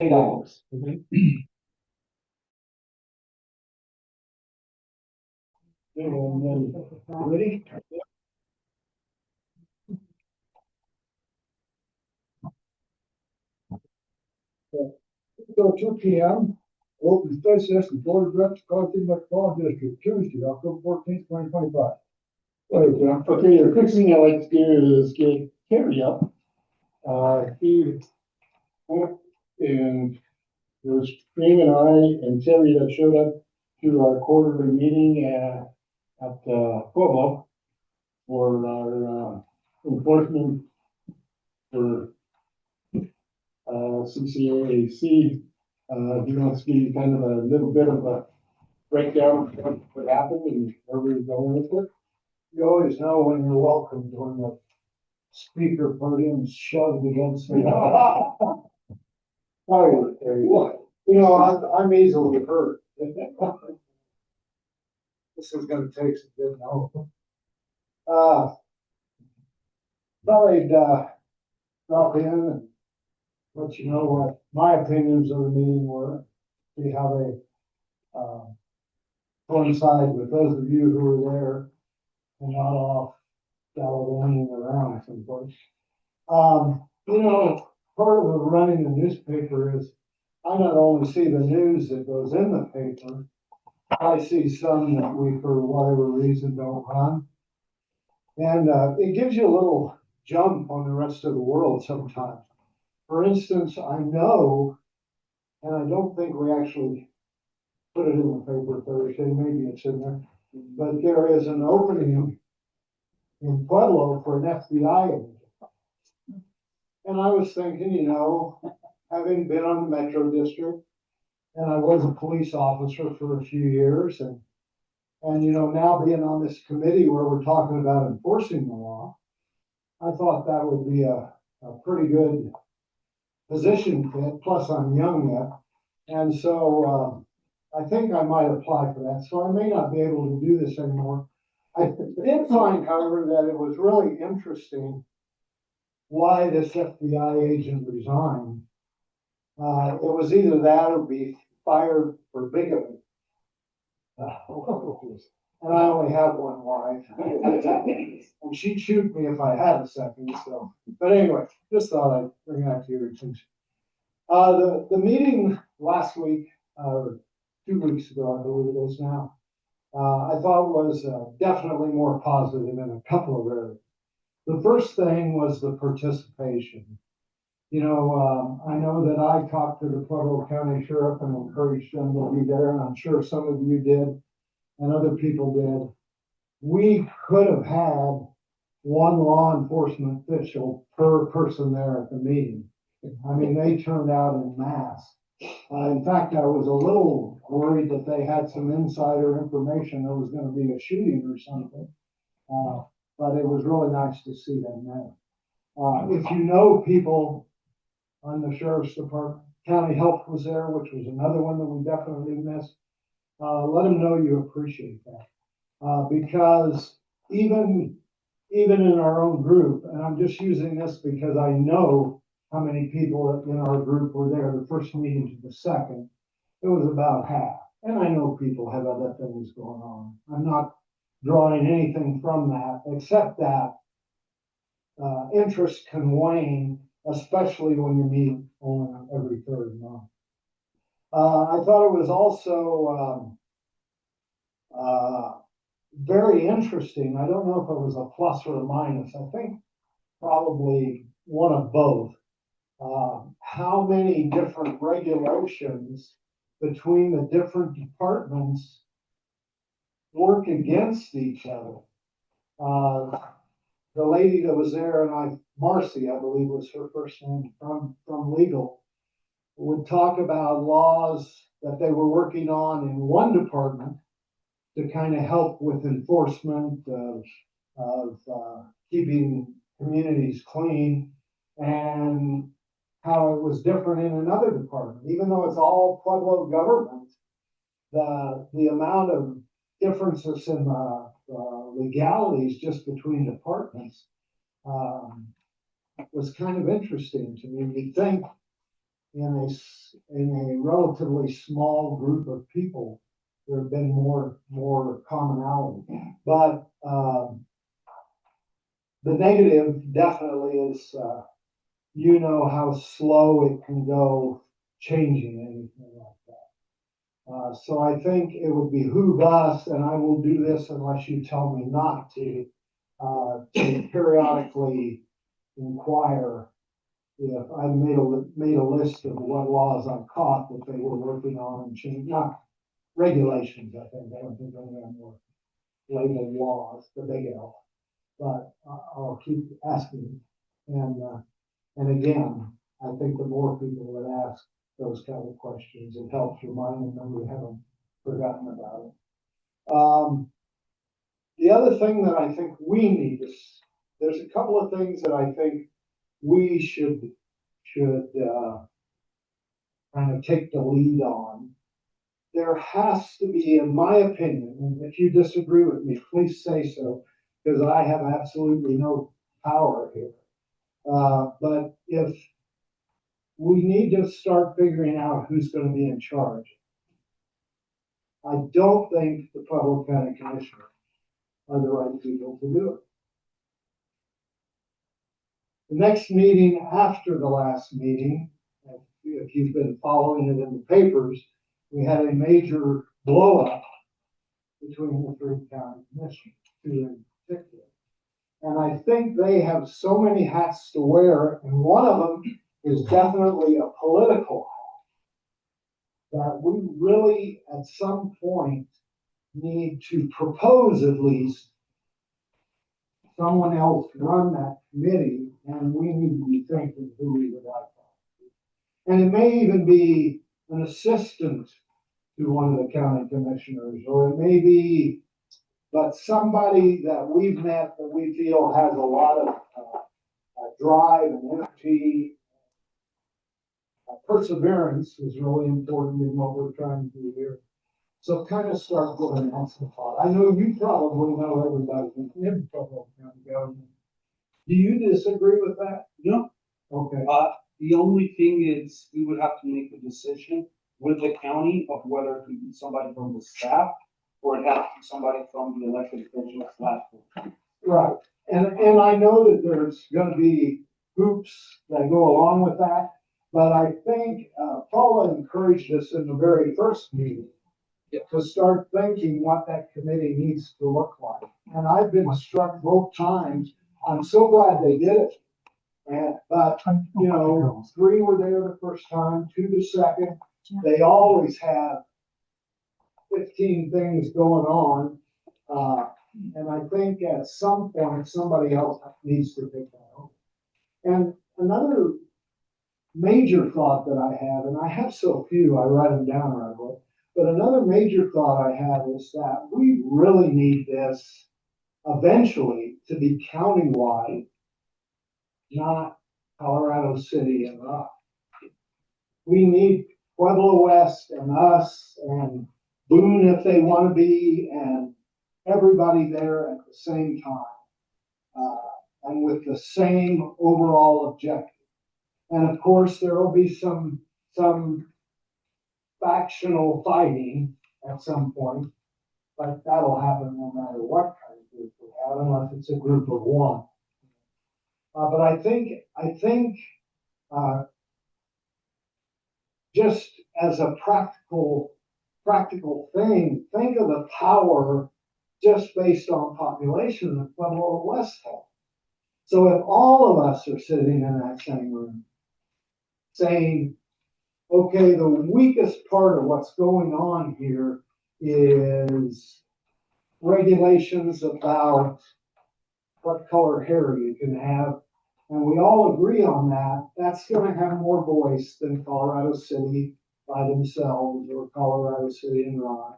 $20. Ready? So 2 p.m. Open study session, Board of Directors, College Metropolitan District, Tuesday, October 14th, 2025. Okay, the first thing I like to do is get Terry up. He went and it was Cream and I and Terry that showed up to our quarterly meeting at Pueblo for our enforcement for CCAAC. He wants to give you kind of a little bit of a breakdown of what happened and where we're going with it. You always know when you're welcomed when the speaker podium's shoved against me. Oh, You know, I'm easily hurt. This is gonna take some good help. Thought I'd drop in and let you know what my opinions of the meeting were. See how they coincide with those of you who were there and not off gallivanting around someplace. You know, part of running the newspaper is I not only see the news that goes in the paper, I see some that we, for whatever reason, don't run. And it gives you a little jump on the rest of the world sometimes. For instance, I know, and I don't think we actually put it in the paper Thursday, maybe it's in there, but there is an opening in Pueblo for an FBI agent. And I was thinking, you know, having been on the Metro District, and I was a police officer for a few years, and you know, now being on this committee where we're talking about enforcing the law, I thought that would be a pretty good position fit. Plus, I'm young yet, and so I think I might apply for that. So I may not be able to do this anymore. I did find, however, that it was really interesting why this FBI agent resigned. It was either that or be fired for bigamy. And I only have one wife. And she'd shoot me if I had a second, so. But anyway, just thought I'd bring that to your attention. The meeting last week, 2 weeks ago, I believe it is now, I thought was definitely more positive in a couple of areas. The first thing was the participation. You know, I know that I talked to the Pueblo County Sheriff and encouraged them to be there, and I'm sure some of you did, and other people did. We could have had one law enforcement official per person there at the meeting. I mean, they turned out in mass. In fact, I was a little worried that they had some insider information there was going to be a shooting or something. But it was really nice to see them there. If you know people on the sheriff's department, county health was there, which was another one that we definitely missed. Let them know you appreciate that. Because even in our own group, and I'm just using this because I know how many people in our group were there the first meeting to the second, it was about half. And I know people have other things going on. I'm not drawing anything from that, except that interest can wane, especially when you meet only every third month. I thought it was also very interesting. I don't know if it was a plus or a minus. I think probably one of both. How many different regulations between the different departments work against each other. The lady that was there, and Marcy, I believe was her first name, from legal, would talk about laws that they were working on in one department to kind of help with enforcement of keeping communities clean, and how it was different in another department. Even though it's all Pueblo government, the amount of differences in legalities just between departments was kind of interesting to me. You'd think in a relatively small group of people, there have been more commonality. But the negative definitely is, you know how slow it can go changing anything like that. So I think it would behoove us, and I will do this unless you tell me not to periodically inquire if I made a list of what laws I caught that they were working on and change, not regulations, I think. I don't think any of them were labeled laws, the big L. But I'll keep asking. And again, I think the more people that ask those kind of questions, it helps remind them that we haven't forgotten about it. The other thing that I think we need is, there's a couple of things that I think we should kind of take the lead on. There has to be, in my opinion, and if you disagree with me, please say so, because I have absolutely no power here. But if we need to start figuring out who's going to be in charge, I don't think the public county commissioners are the right people to do it. The next meeting after the last meeting, if you've been following it in the papers, we had a major blow up between the three county commissioners, two in particular. And I think they have so many hats to wear, and one of them is definitely a political hat, that we really, at some point, need to propose at least someone else run that committee, and we need to be thinking who we would like. And it may even be an assistant to one of the county commissioners, or it may be, but somebody that we've met that we feel has a lot of drive and energy. Perseverance is really important in what we're trying to do here. So kind of start with an answer thought. I know you probably know everybody in Provo County government. Do you disagree with that? No. Okay. The only thing is we would have to make a decision with the county of whether it be somebody from the staff or it has to be somebody from the elected officials last. Right. And I know that there's going to be hoops that go along with that, but I think Paula encouraged us in the very first meeting to start thinking what that committee needs to look like. And I've been struck both times. I'm so glad they did it. But, you know, 3 were there the first time, 2 the second. They always have 15 things going on. And I think at some point, somebody else needs to take that over. And another major thought that I have, and I have so few, I write them down right away, but another major thought I have is that we really need this eventually to be county-wide, not Colorado City and Rock. We need Pueblo West and us and Boone if they want to be, and everybody there at the same time, and with the same overall objective. And of course, there will be some factional fighting at some point, but that'll happen no matter what kind of group we have, unless it's a group of one. But I think just as a practical thing, think of the power just based on population that Pueblo West has. So if all of us are sitting in that same room saying, okay, the weakest part of what's going on here is regulations about what color hair you can have, and we all agree on that, that's going to have more voice than Colorado City by themselves or Colorado City and Rye.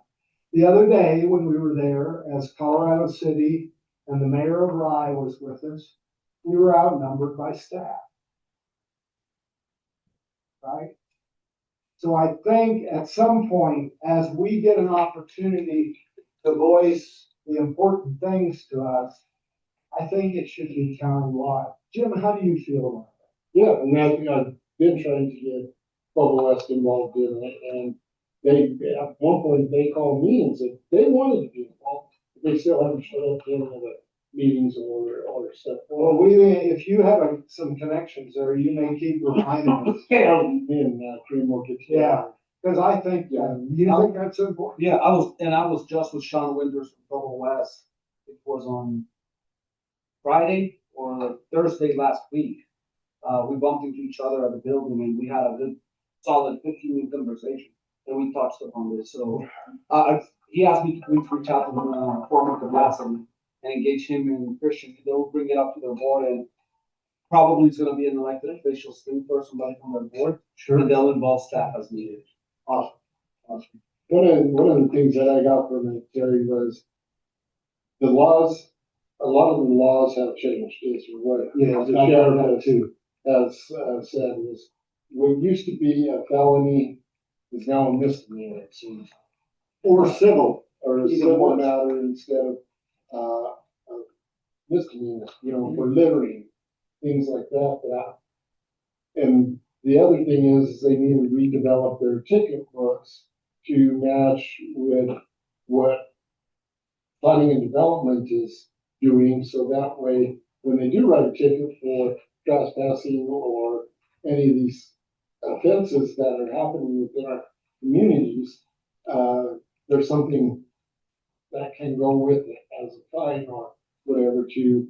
The other day when we were there, as Colorado City and the mayor of Rye was with us, we were outnumbered by staff. Right? So I think at some point, as we get an opportunity to voice the important things to us, I think it should be countywide. Jim, how do you feel about that? Yeah, and I think I've been trying to get Bubble West involved in it, and they, at one point, they called me and said they wanted to be involved, but they still haven't showed up to any of the meetings or stuff. Well, if you have some connections there, you may keep reminding us. Yeah, me and Cream will get together. Yeah. Cause I think, you think that's important? Yeah, I was just with Sean Winters from Bubble West. It was on Friday or Thursday last week. We bumped into each other at the building and we had a good solid 15-minute conversation and we touched upon this. So, he asked me to reach out to him, former class and engage him and Christian. They'll bring it up to their board and probably it's gonna be an elected officials thing for somebody from their board. Sure. And they'll involve staff as needed. Awesome. Awesome. One of the things that I got from it, Terry, was the laws, a lot of the laws have changed, is what Yeah, the I got sheriff that has, too. said is, what used to be a felony is now a misdemeanor, it seems. Or civil. Or a Even civil worse. matter instead of, a misdemeanor, for littering, things like that. And the other thing is they need to redevelop their ticket books to match with what planning and development is doing, so that way, when they do write a ticket for trespassing or any of these offenses that are happening within our communities, there's something that can go with it as a fine or whatever to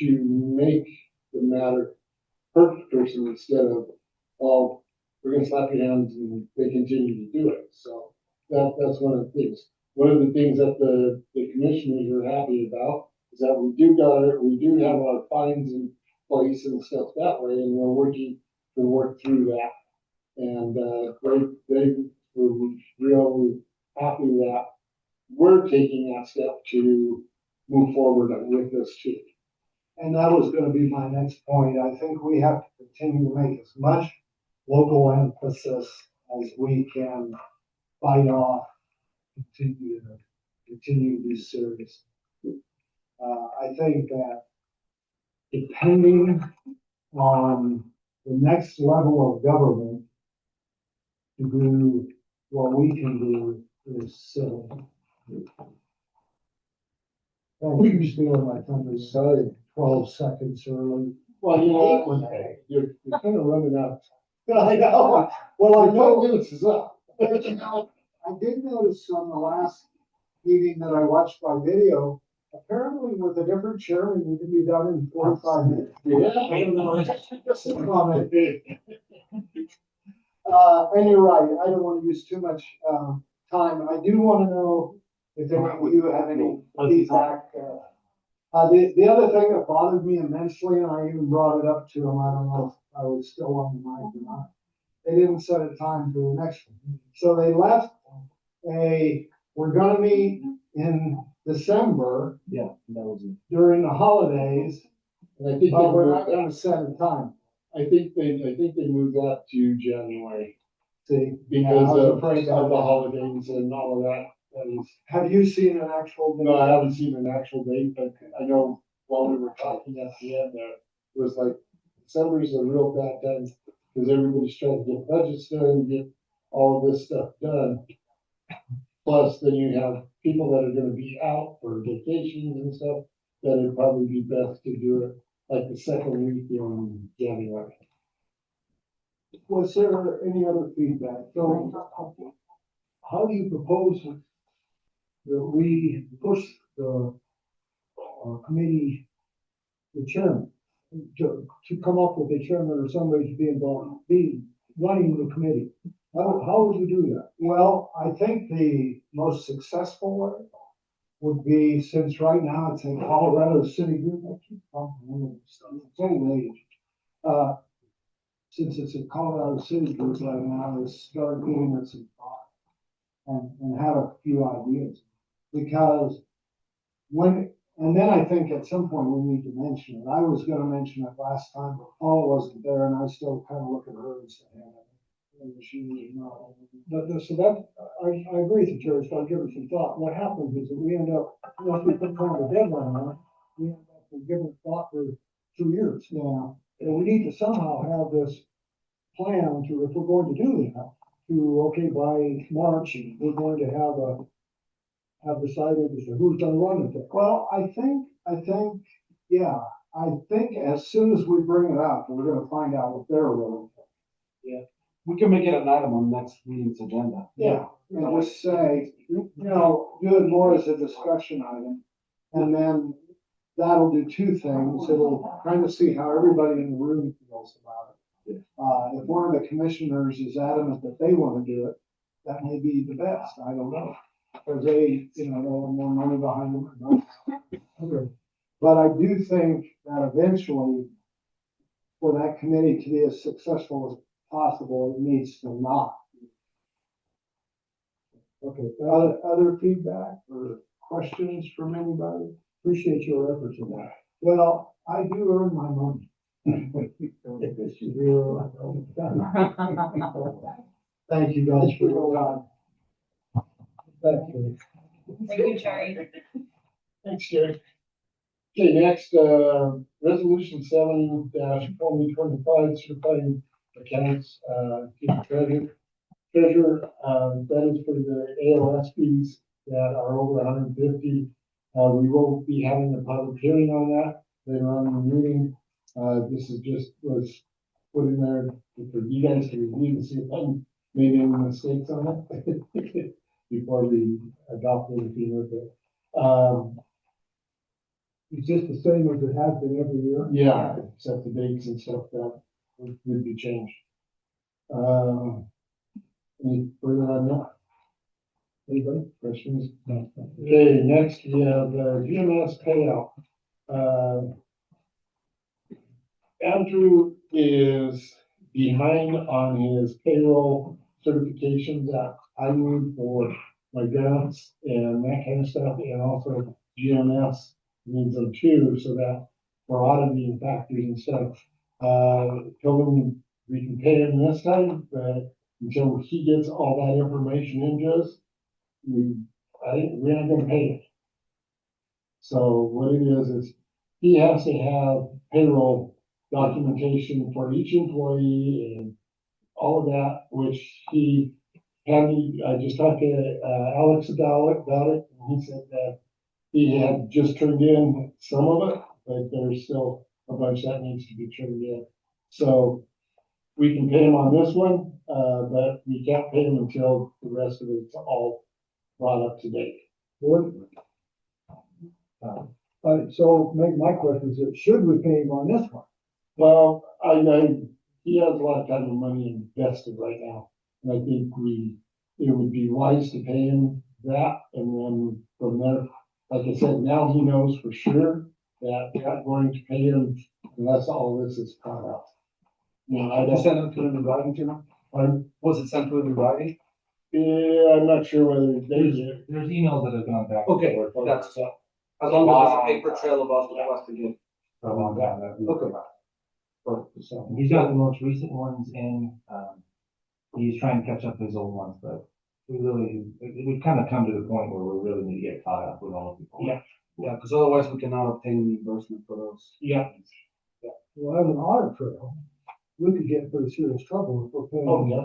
make the matter hurt the person instead of, oh, we're gonna slap your hands and they continue to do it. So that's one of the things. One of the things that the commissioners are happy about is that we do have our fines in place and stuff that way, and we're working to work through that. And, they were really happy that we're taking that step to move forward with this too. And that was gonna be my next point. I think we have to continue to make as much local emphasis as we can fight off, continue to be serious. I think that depending on the next level of government to do what we can do is civil. Thank you, stealing my thunder. Sorry, 12 seconds early. Well, you're kind of running out. I know. Well, I Your know. 5 minutes is up. But, I did notice on the last meeting that I watched by video, apparently with a different chairman, you can be done in 45 minutes. Yeah. Just a comment. And you're right, I don't want to use too much, time. I do want to know if any of you have any feedback. The other thing that bothered me immensely, and I even brought it up to them, I don't know if I was still on the mic or not. They didn't set a time for the next one. So they left we're gonna meet in December Yeah, that was it. during the holidays, And I think but we're not they gonna set a time. I think they moved that to January See, because I was of afraid the of that. holidays and all of that. That is, Have you seen an actual? no, I haven't seen an actual date, but I know while we were talking at the end there, it was like December is a real bad time because everybody's trying to get budgets done, get all of this stuff done. Plus, then you have people that are gonna be out for vacations and stuff, that it'd probably be best to do it like the second week in January. Was there any other feedback? So how do you propose that we push the committee, the chairman, to come up with a chairman or somebody to be involved, be running the committee? How would you do that? Well, I think the most successful way would be, since right now it's a Colorado City group, I keep talking stuff, it's only since it's a Colorado City group right now, is start giving it some thought and have a few ideas. Because and then I think at some point we need to mention it. I was gonna mention it last time, but Paula wasn't there and I still kind of look at her and say, she was not. So that, I agree with you, Jerry, start giving some thought. What happens is that we end up, once we put kind of a deadline on it, we end up giving thought for 2 years. Yeah. And we need to somehow have this plan to, if we're going to do that, to, okay, by March, we're going to have decided as to who's gonna run it. Well, I think, yeah, I think as soon as we bring it up, we're gonna find out what they're willing. We can make it an item on next meeting's agenda. Yeah, and just say, do it more as a discussion item. And then that'll do two things. It'll kind of see how everybody in the room feels about it. If one of the commissioners is adamant that they want to do it, that may be the best. I don't know. Because they, they have more money behind them. Okay. But I do think that eventually, for that committee to be as successful as possible, it needs to not. Okay, other feedback or questions from anybody? Appreciate your efforts in that. Well, I do earn my money. Thank you guys for your time. Thank you. Thank you, Jerry. Thanks, Jerry. Okay, next, resolution 7-2025, certifying accounts, to the treasurer, that is for the ALS fees that are over 150. We will be having a public hearing on that later on in the meeting. This is was put in there for you guys to review to see if I made any mistakes on it before we adopt anything with it. It's just the same as it has been every year? Yeah, except the dates and stuff that would be changed. Any further on that? Anybody, questions? No. Okay, next we have GMS payout. Andrew is behind on his payroll certifications that I need for my grants and that kind of stuff, and also GMS needs them too, so that for auditing factors and stuff. Told him we can pay him this time, but until he gets all that information into us, we're not gonna pay it. So what it is he has to have payroll documentation for each employee and all of that, which he had. I just talked to Alex about it, and he said that he had just turned in some of it, but there's still a bunch that needs to be turned in. So we can pay him on this one, but we can't pay him until the rest of it's all brought up to date. So my question is, should we pay him on this one? Well, he has a lot of time and money invested right now, and I think it would be wise to pay him that, and then from there, like I said, now he knows for sure that we're not going to pay him unless all this is caught up. I Just send it to him in writing, Jim? Was it sent to him in writing? Yeah, I'm not sure whether There's emails that have gone back. Okay, that's, as long as there's a paper trail of us requesting it. Okay. He's got the most recent ones in, he's trying to catch up his old ones, but we've kind of come to the point where we really need to get caught up with all of people. Yeah, because otherwise we cannot obtain reimbursement for those. Yeah. Well, as an audit trail, we could get in pretty serious trouble if we're paying. Oh, yeah.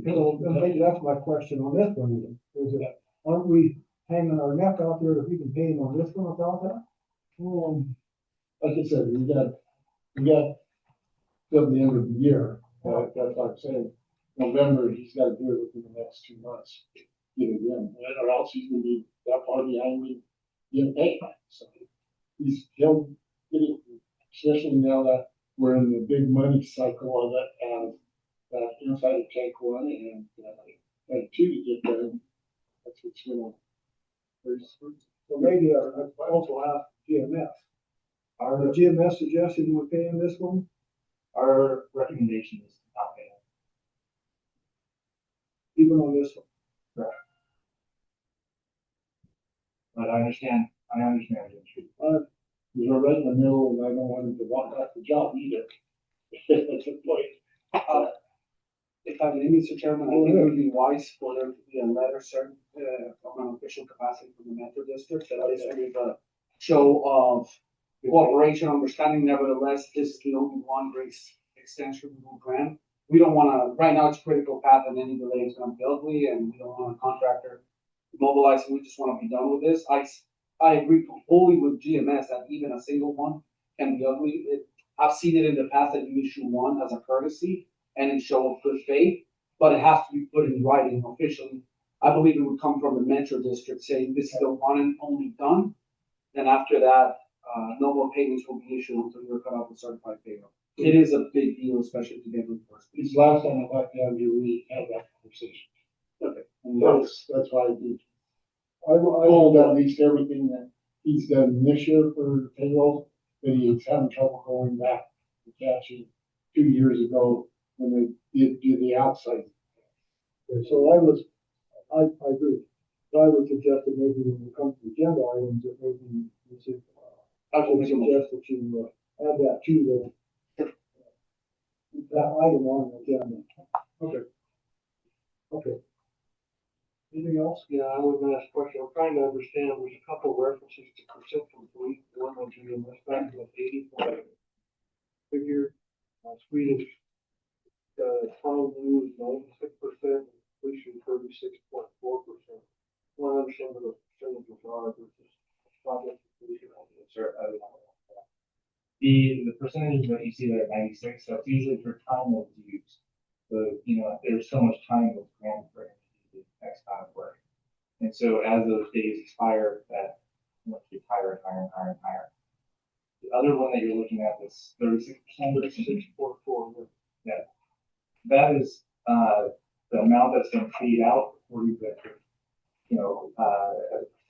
So, maybe that's my question on this one, is that, aren't we hanging our neck out there if we can pay him on this one without that? Like I said, we got till the end of the year, that's like saying, November, he's gotta do it within the next 2 months. Get it in, or else he's gonna be that far behind me, getting paid. So he'll get it, especially now that we're in the big money cycle of it, and that inside of tank 1 and tank 2 to get done. That's what's gonna. So maybe I also ask GMS. Are the GMS suggesting we're paying this one? Our recommendation is not pay. Even on this one? But I understand. Because we're right in the middle, and I don't want him to walk off the job either. That's the point. If I may, Mr. Chairman, I think it would be wise for there to be a letter sent, from an official capacity from the Metro District, that is really the show of cooperation, understanding. Nevertheless, this is the only one race extension route grant. We don't wanna, right now it's critical path and any delay is gonna be ugly and we don't want a contractor mobilizing, we just wanna be done with this. I agree fully with GMS that even a single one can be ugly. I've seen it in the past that you issue one as a courtesy and it show of good faith, but it has to be put in writing officially. I believe it would come from the Metro District saying this is the one and only done. Then after that, no more payments will be issued until you're cut off with certified payroll. It is a big deal, especially to get reimbursed. This last time I thought, yeah, we had that conversation. Okay. And that's why I did. I I, told at least everything that he's done this year for payroll, that he was having trouble going back to catching 2 years ago when they did do the outside. so I agree. But I would suggest that maybe when it comes to agenda items, that maybe you should, I would suggest that you, add that to that item on the agenda. Okay. Okay. Anything else? Yeah, I was gonna ask a question. I'm trying to understand, there's a couple of references to percent complete. One was in the back of 80 figure. Swedish, town use 96%, completion 36.4%. Want to understand what the percentages are versus project completion. Sure. The percentage that you see there at 96, that's usually for time that's used. So, there's so much time that's granted for the next kind of work. And so as those days expire, that must be higher and higher and higher and higher. The other one that you're looking at is 36%. 36.4. Yeah. That is, the amount that's been paid out before you get, a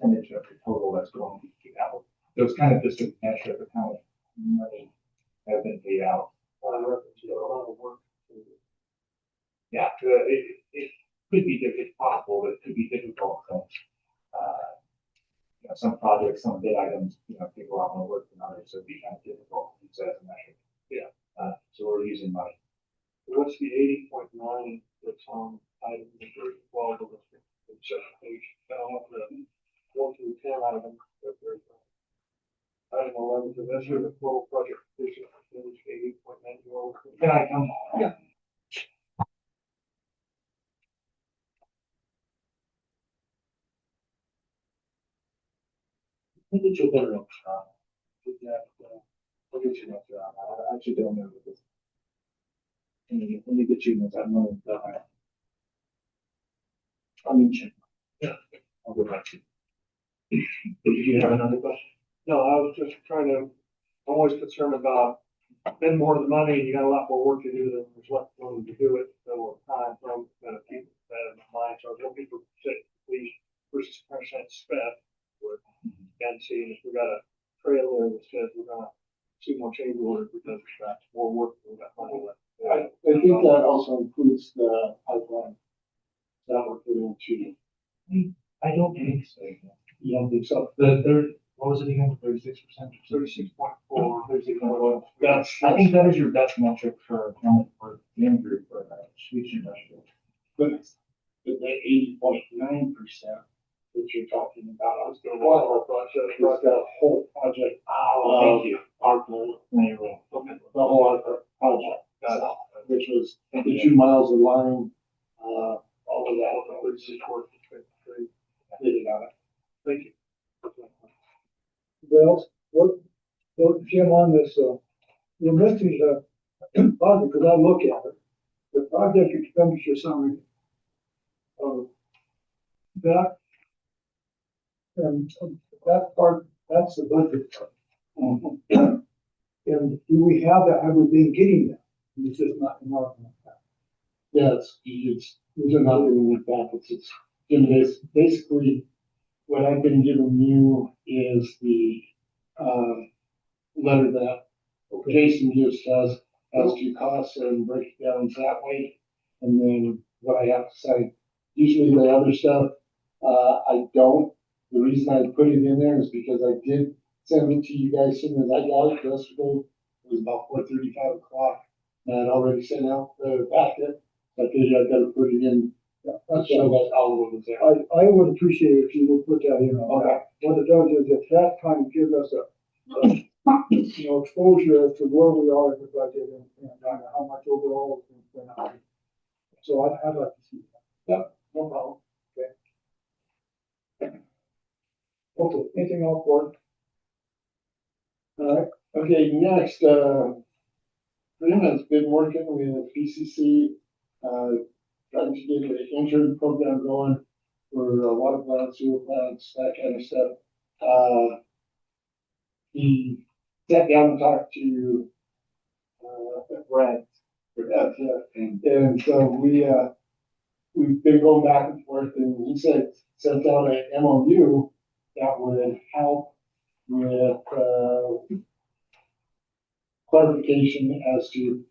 percentage of the total that's going to be paid out. So it's kind of just a measure of how much money has been paid out. A lot of work. Yeah, it could be, it's possible, but it could be difficult. So, some projects, some bid items, take a lot more work than others, so it'd be kind of difficult to use that as a measure. Yeah. So we're using money. What's the 80.9 that's on item number 12 of the second page? I don't know if the 1 through 10 item, but there's item 11, so that's where the total project completion percentage 80.9. Can I come? Yeah. We'll get you a better notes. We'll get you notes. I actually don't know what this. Let me get you notes. I'm not. I'll meet you. Yeah. I'll go back to you. Did you have another question? No, I was just trying to, I'm always concerned about spend more of the money and you got a lot more work to do than there's left room to do it. So time from, keep that in mind. So I was looking for please versus percent spent. And seeing if we got a trail there that says we're gonna see more change orders because that's more work than we got money left. I think that also includes the pipeline that we're putting into. I don't think so. You don't think so? The third, what was it again? 36%? 36.4. 36.1. I think that is your best metric for the group for Swedish industrial. But the 80.9% that you're talking about, I was going to Water project, was that whole project. Thank you. Our plan, No, you're right. the whole project, which was the 2 miles of line, all of that. 36.4. Did it on it. Thank you. Well, Jim, on this, you're missing the project, because I look at it, the project expenditure summary. That, and that part, that's the budget part. And do we have that, have we been getting that? It's just not marking that. Yeah, it's nothing with that. It's basically what I've been giving you is the, letter that Jason gives us as to costs and breakdowns that way. And then what I have to say, usually the other stuff, I don't. The reason I put it in there is because I did send it to you guys as soon as I got it yesterday. It was about 4:30, 5 o'clock. And I'd already sent out the packet. I figured I gotta put it in, to show that all of it was there. I would appreciate it if you would put that in. Okay. What it does is at that time, give us exposure as to where we are in the budget and how much overall is going on. So I'd like to see that. No problem. Okay, anything else, Gordon? All right, okay, next, Freeman's been working with PCC, trying to get an intern program going for water plants, sewer plants, that kind of stuff. He sat down and talked to, Brett. Brett, yeah, and so we've been going back and forth, and he said, sent out an MOU that would help with, clarification as to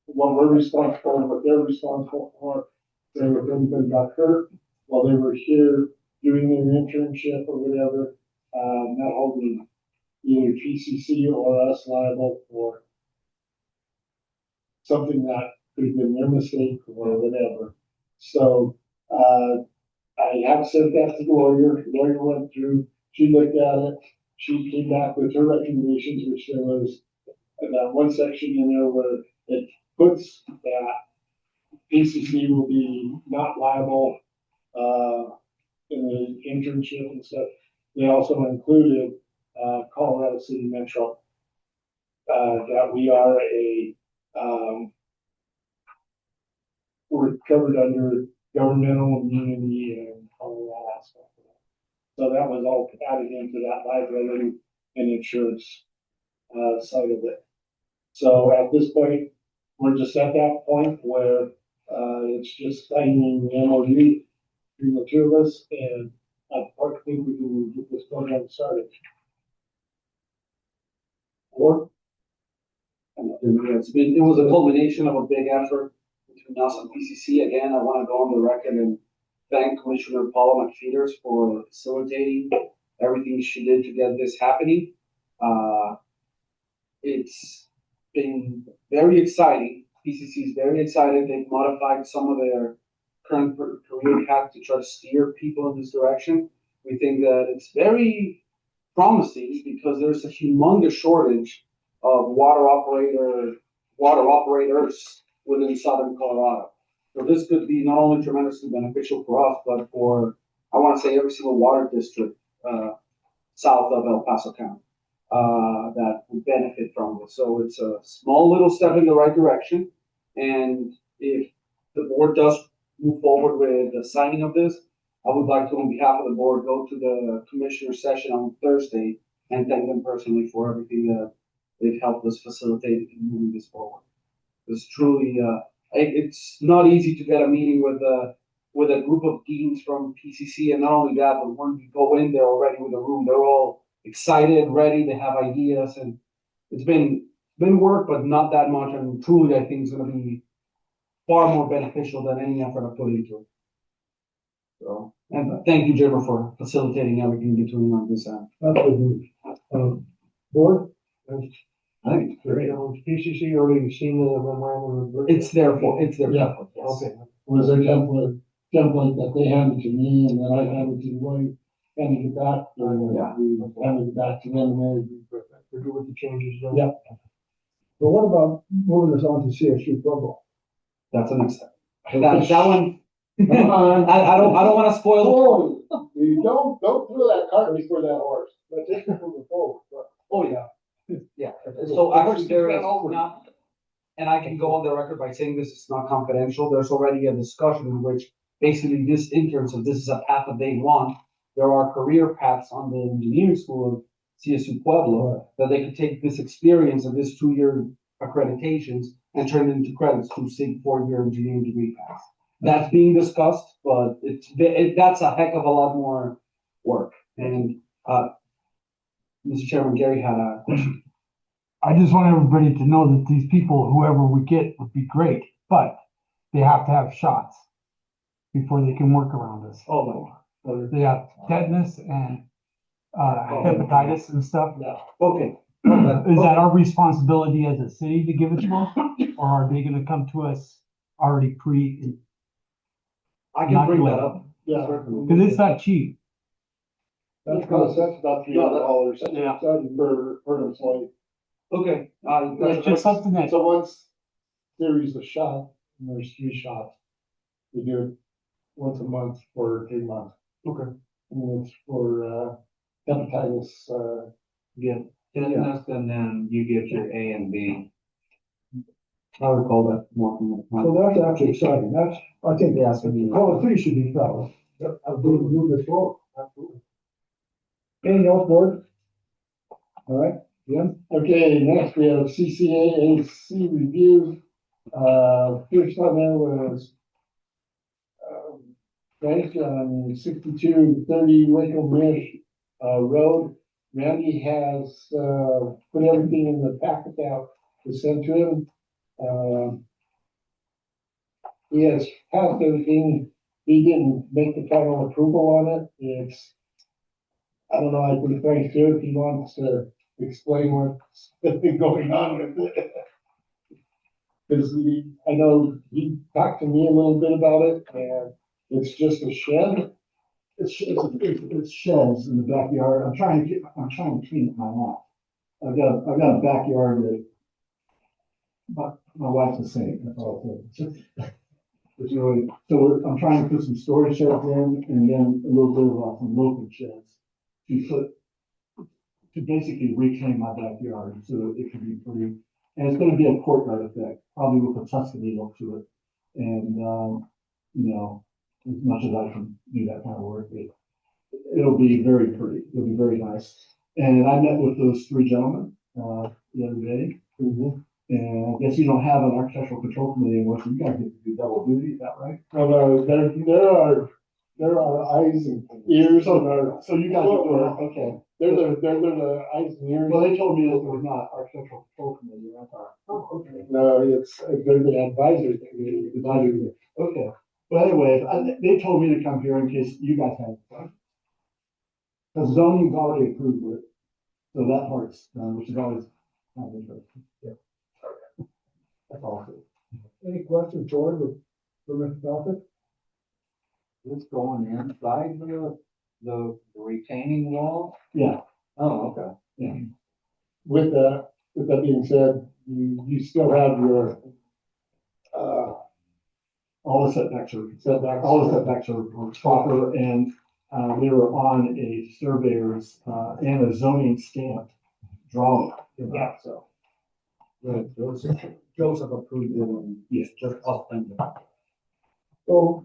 what we're responsible for, what they're responsible for. So if anybody got hurt while they were here doing their internship or whatever, not holding either PCC or us liable for something that could have been their mistake or whatever. So, I have sent that to the lawyer. The lawyer went through, she looked at it. She came back with her recommendations, which there was that one section in there where it puts that PCC will be not liable, in the internship and stuff. They also included, Colorado City Metro, that we are we're covered under governmental immunity and all that aspect of it. So that was all added into that liability and insurance, side of it. So at this point, we're just at that point where, it's just signing the MOU between the two of us, and I think we can get this program started. Or, It was a culmination of a big effort between us and PCC. Again, I want to go on the record and thank Commissioner Paula McFeeters for facilitating everything she did to get this happening. It's been very exciting. PCC is very excited. They've modified some of their current career path to try to steer people in this direction. We think that it's very promising because there's a humongous shortage of water operators within southern Colorado. So this could be not only tremendously beneficial for us, but for, I want to say, every single water district south of El Paso County that would benefit from it. So it's a small little step in the right direction. And if the board does move forward with the signing of this, I would like to, on behalf of the board, go to the commissioner session on Thursday and thank them personally for everything that they've helped us facilitate in moving this forward. It's truly, it's not easy to get a meeting with a group of deans from PCC, and not only that, but when we go in there already with a room, they're all excited, ready, they have ideas, and it's been work, but not that much, and truly, I think it's going to be far more beneficial than any effort I put into it. So, and thank you, Jimmer, for facilitating everything between on this end. Absolutely. Board? I think it's great. PCC already seen the memorandum? It's there for, Yeah. template, yes. Okay. was their template that they handed to me, and then I handed to Lloyd, handed it back, and Yeah. we handed it back to them, and We're good with the changes then? Yeah. But what about moving us on to CSU football? That's the next step. That one, Come on. I don't want to spoil. Oh, you don't throw that cart before that horse. But this is moving forward, but Oh, yeah. Yeah, so actually there is not, and I can go on the record by saying this is not confidential, there's already a discussion in which basically this intern, so this is a path that they want. There are career paths on the engineering school of CSU Pueblo that they could take this experience of this 2-year accreditations and turn it into credits to SIG 4-year engineering degree paths. That's being discussed, but that's a heck of a lot more work. And, Mr. Chairman, Gary had a question. I just want everybody to know that these people, whoever we get, would be great, but they have to have shots before they can work around us. Oh, my. They have tetanus and hepatitis and stuff. Okay. Is that our responsibility as a city to give it to them, or are they going to come to us already I can bring that up. Yeah. Because it's not cheap. That's about $300 Yeah. per employee. Okay, It's just something that, So once series of shot, and there's 3 shots, we do it once a month for 3 months. Okay. And it's for, hepatitis, Tetanus, and then you get your A and B. I would call that more. So that's actually exciting. That's, I think that's, well, the city should be proud. Of doing, move this forward. Absolutely. Anything else, board? All right, Jim? Okay, next we have CCAAC review. First one there was right on 6230 Waco Mish Road. Randy has put everything in the packet that was sent to him. He has passed everything. He didn't make the final approval on it. It's, I don't know, I put Frank through if he wants to explain what's been going on with it. Because I know he talked to me a little bit about it, and it's just a shed. It's sheds in the backyard. I'm trying to clean up my lot. I've got a backyard that my wife's the same, that's all. It's really, I'm trying to put some storage sheds in and then a little bit of some local sheds to basically reclaim my backyard so that it can be pretty. And it's gonna be a courtyard effect, probably with a Tuscany look to it. And, you know, as much as I can do that kind of work, it'll be very pretty. It'll be very nice. And I met with those 3 gentlemen, the other day. And I guess you don't have an architectural control committee anymore, so you guys get to do double duty, is that right? No, there are eyes and ears on our. So you guys are doing, okay. They're the eyes and ears. Well, they told me that there was not architectural control committee, I thought, oh, okay. No, they're the advisory committee. Advisory, okay. But anyway, they told me to come here in case you guys had. Because zoning's already approved it, so that part's done, which is always kind of interesting. Yeah. That's all. Any questions, George, for Mr. Falcon? It's going inside the retaining wall? Yeah, Oh, okay. yeah. With that being said, you still have your, All the setbacks are, setbacks. all the setbacks are proper, and, we were on a surveyor's, and a zoning stamped drawing. Yeah. So, Right, Joseph approved it, and yes. Just up and down. so,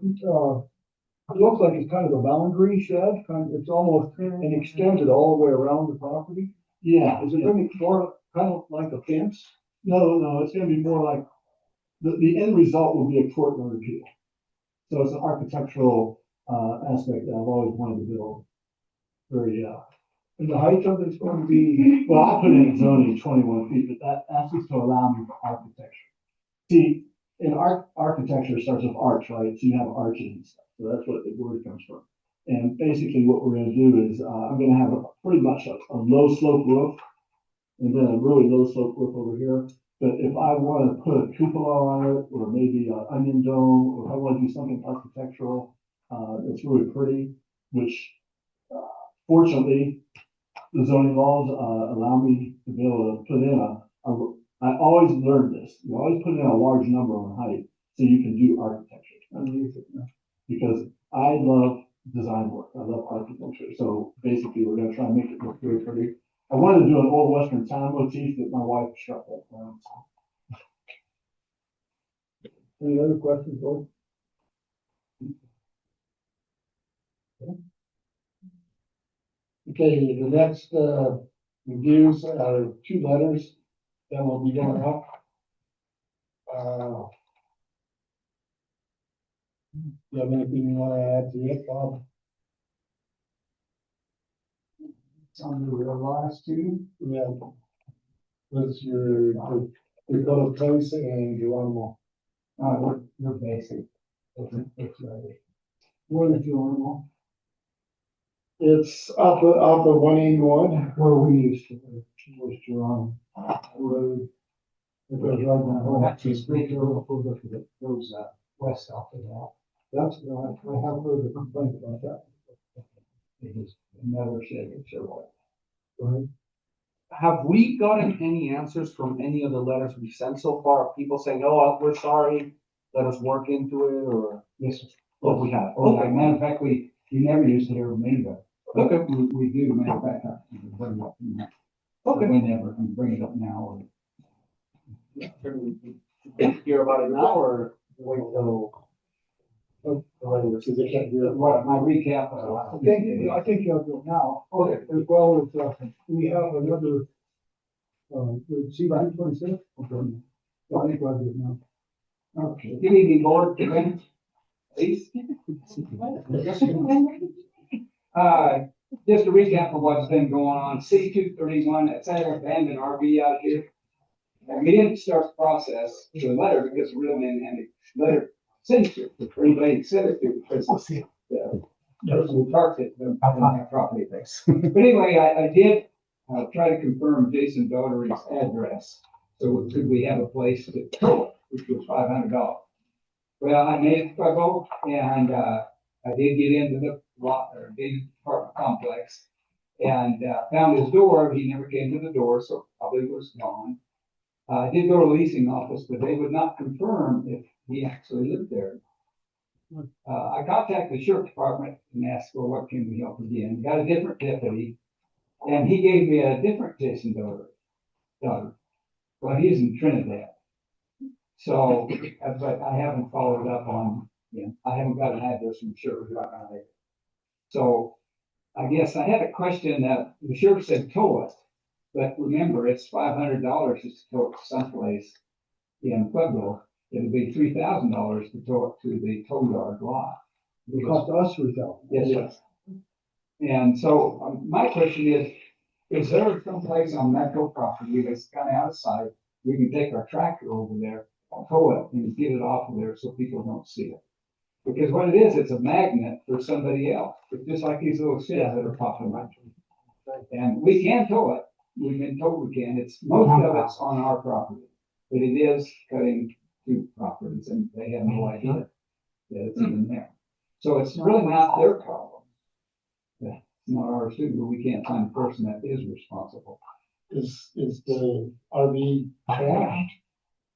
it looks like it's kind of a boundary shed, it's almost, and extended all the way around the property. Yeah. Is it gonna be more, kind of like a fence? No, it's gonna be more like, the end result will be a courtyard appeal. So it's an architectural, aspect that I've always wanted to build. Very, And the height of it's going to be, well, I put in zoning 21 feet, but that asks to allow me for architecture. See, in architecture starts with arch, right? So you have arches and stuff. So that's what the word comes from. And basically what we're gonna do is, I'm gonna have pretty much a low slope roof and then a really low slope roof over here. But if I want to put a cupola on it, or maybe an onion dome, or if I want to do something architectural, that's really pretty, which, fortunately, the zoning laws, allow me to be able to put in I always learned this, you always put in a large number on height, so you can do architecture underneath it. Because I love design work, I love architecture, so basically, we're gonna try and make it look very pretty. I wanted to do an old western town motif that my wife struck that down. any other questions, folks? Okay, the next, reviews are 2 letters that will be going out. You have anything you want to add to it, Bob? It's under the last 2. Yeah. What's your Dakota Place and Geronimo? They're basic. It's more than Geronimo, It's off of 181. where we used to live, was Geronimo. Road. It goes right down. Oh, that's just Straight over, goes west off of that. That's, I have heard a complaint about that. It was never said it sure was. Have we gotten any answers from any of the letters we sent so far? People saying, oh, we're sorry, let us work into it, or? Yes, sir. Oh, we have. Oh, Okay. matter of fact, we never used to hear from anybody. Okay. We do, matter of fact, I can bring it up, Okay. whenever, and bring it up now, Hear about it now, or wait till? Because they can't do it. or my recap. I think you'll do it now, as well as, we have another, see, 26? Okay. Yeah, I think I'll do it now. Okay, good evening, board, please. Just a recap of what's been going on, C 231, that's our abandoned RV out here. And we didn't start the process with a letter because we really didn't have a letter signature for anybody to send it to, because the person who parked it didn't have property base. But anyway, I did try to confirm Jason Dougherty's address. So could we have a place to tow it, which was $500. Well, I made a struggle, and I did get into the lot or big apartment complex and found his door. He never came to the door, so probably was gone. I did go to the leasing office, but they would not confirm if he actually lived there. I contacted the sheriff department and asked, well, what can we help again? Got a different deputy, and he gave me a different Jason Dougherty. Well, he's in Trinidad. So, but I haven't followed up on him. I haven't got an address from the sheriff right now. So I guess I had a question that the sheriff said tow it, but remember, it's $500 just to tow it to someplace in Pueblo. It'll be $3,000 to tow it to the tow yard lot. It cost us $3,000. Yes, sir. And so my question is there someplace on Metro property that's kind of out of sight, we can take our tractor over there, tow it, and get it off of there so people don't see it? Because what it is, it's a magnet for somebody else. It's just like these little sheds that are popping up. And we can tow it. We've been told we can. It's most of it's on our property, but it is cutting two properties, and they have no idea that it's even there. So it's really not their problem. Yeah, it's not ours too, but we can't find the person that is responsible. Is the RV trashed?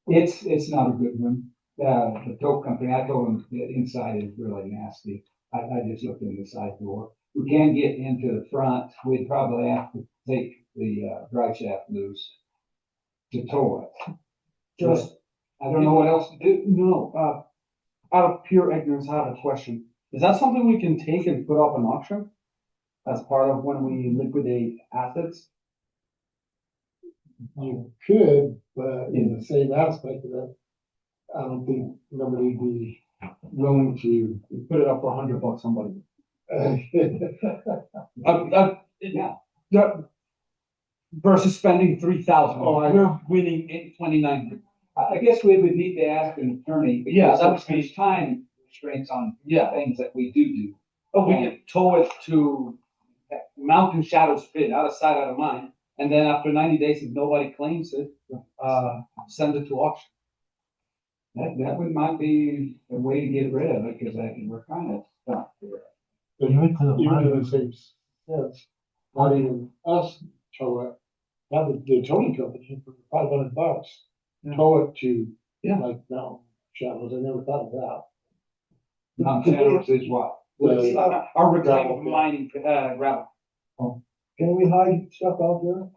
It's not a good one. The tow company, I told them the inside is really nasty. I just looked in the side door. We can get into the front. We'd probably have to take the drive shaft loose to tow it. Just, I don't know what else to do. no, out of pure ignorance, I have a question. Is that something we can take and put up an auction? As part of when we liquidate assets? You could, but in the same aspect of that, I don't think nobody would be willing to. Put it up for $100, somebody. Yeah. Versus spending 3,000. Oh, We're winning 829. I guess we would need to ask an attorney. Yeah, because there's time restraints on things that we do. Oh, we can tow it to Mountain Shadows Pit, out of sight, out of mind. And then after 90 days, if nobody claims it, send it to auction. That would might be a way to get rid of it, because we're kind of stuck there. But Give it to the even in money. the same sense, not even us tow it, not the towing company for $500. Yeah. Tow it to, Yeah. like, no, Shadows, I never thought of that. Mountain Shadows is what? Our Gravel reclaimed pit. mining, gravel. Can we hide stuff out there?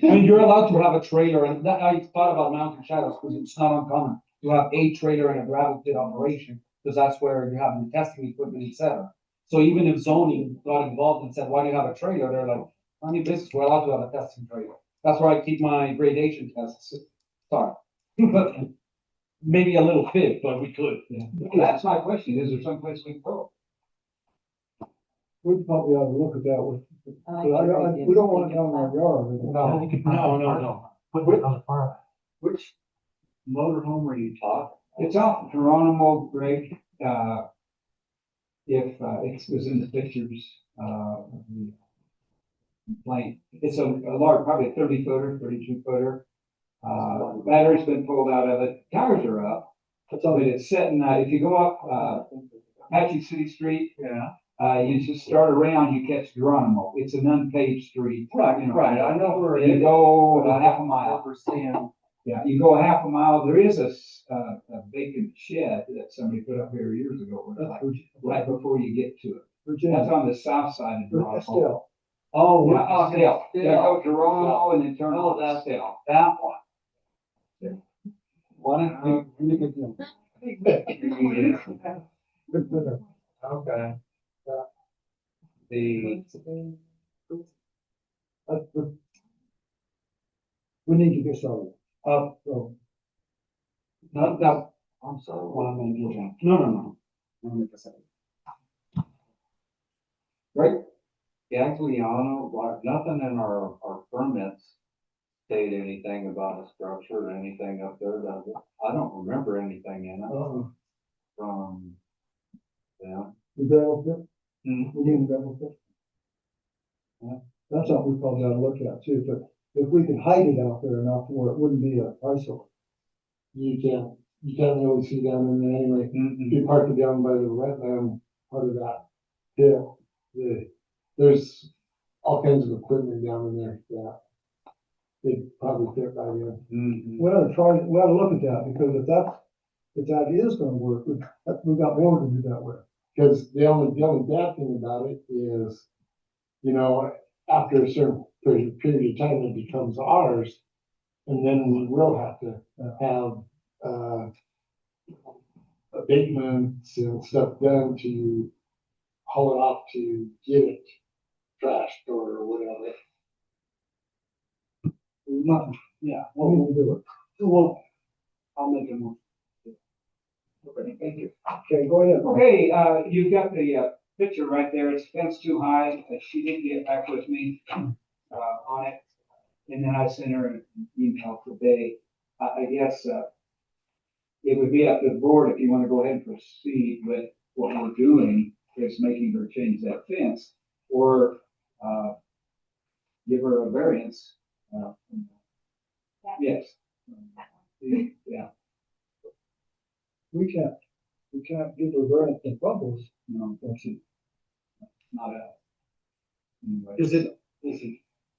I mean, you're allowed to have a trailer, and that, I thought about Mountain Shadows, because it's not uncommon to have a trailer in a gravel pit operation, because that's where you have the testing equipment, et cetera. So even if zoning got involved and said, why do you have a trailer? They're like, any business, we're allowed to have a testing trailer. That's where I keep my gradation tests. Sorry. But maybe a little fib, but we could. That's my question. Is there someplace we can go? We probably ought to look at that with, we don't want it down in our yard. Yeah, you could put it on the park. Put it on the park. Which motorhome are you talking? It's off Geronimo, Greg. If it was in the pictures, of the complaint, it's a large, probably a 30-footer, 32-footer. Battery's been pulled out of it. Tires are up. But it's sitting, if you go up, Apache City Street. Yeah. You just start around, you catch Geronimo. It's an unpaved street. Right, you know. right, I know where it You is. go but I a half a don't mile. ever see 'em. Yeah, you go a half a mile. There is a vacant shed that somebody put up here years ago, right before you get to it. That's on the south side of Geronimo. Still, Oh, Yeah, Still. Yeah, go Still. Geronimo and then turn Oh, on to that's Still. that one. really good deal. Good dinner. Okay. Yeah. The, We need to get started. so. No, no, I'm sorry, what am I doing? No. Right, yeah, actually, I don't know, like, nothing in our permits state anything about a structure or anything up there, that, I don't remember anything in it from, yeah. The gravel pit, Hmm. we need the gravel pit. That's something we probably ought to look at too, but if we could hide it out there enough where it wouldn't be a eyesore. You can't really see down in there anyway. If you park it down by the wetland, part of that hill, there's all kinds of equipment down in there that they'd probably fit right in. Mm-hmm. We ought to try, we ought to look at that, because if that is gonna work, we've got more to do that with. Because the only bad thing about it is, after a certain period of time, it becomes ours. And then we will have to have, abatements and stuff done to haul it off to get it trashed or whatever. Yeah, We need to do it. well, I'll make a motion. Okay, thank you. Okay, go ahead. Okay, you've got the picture right there. It's fenced too high. She didn't get back with me on it. And then I sent her an email today. I guess it would be up to the board if you want to go ahead and proceed with what we're doing, is making her change that fence, or give her a variance. Yes. Yeah, We can't give a variance in bubbles. no, that's it. Not a. Anyway. Is it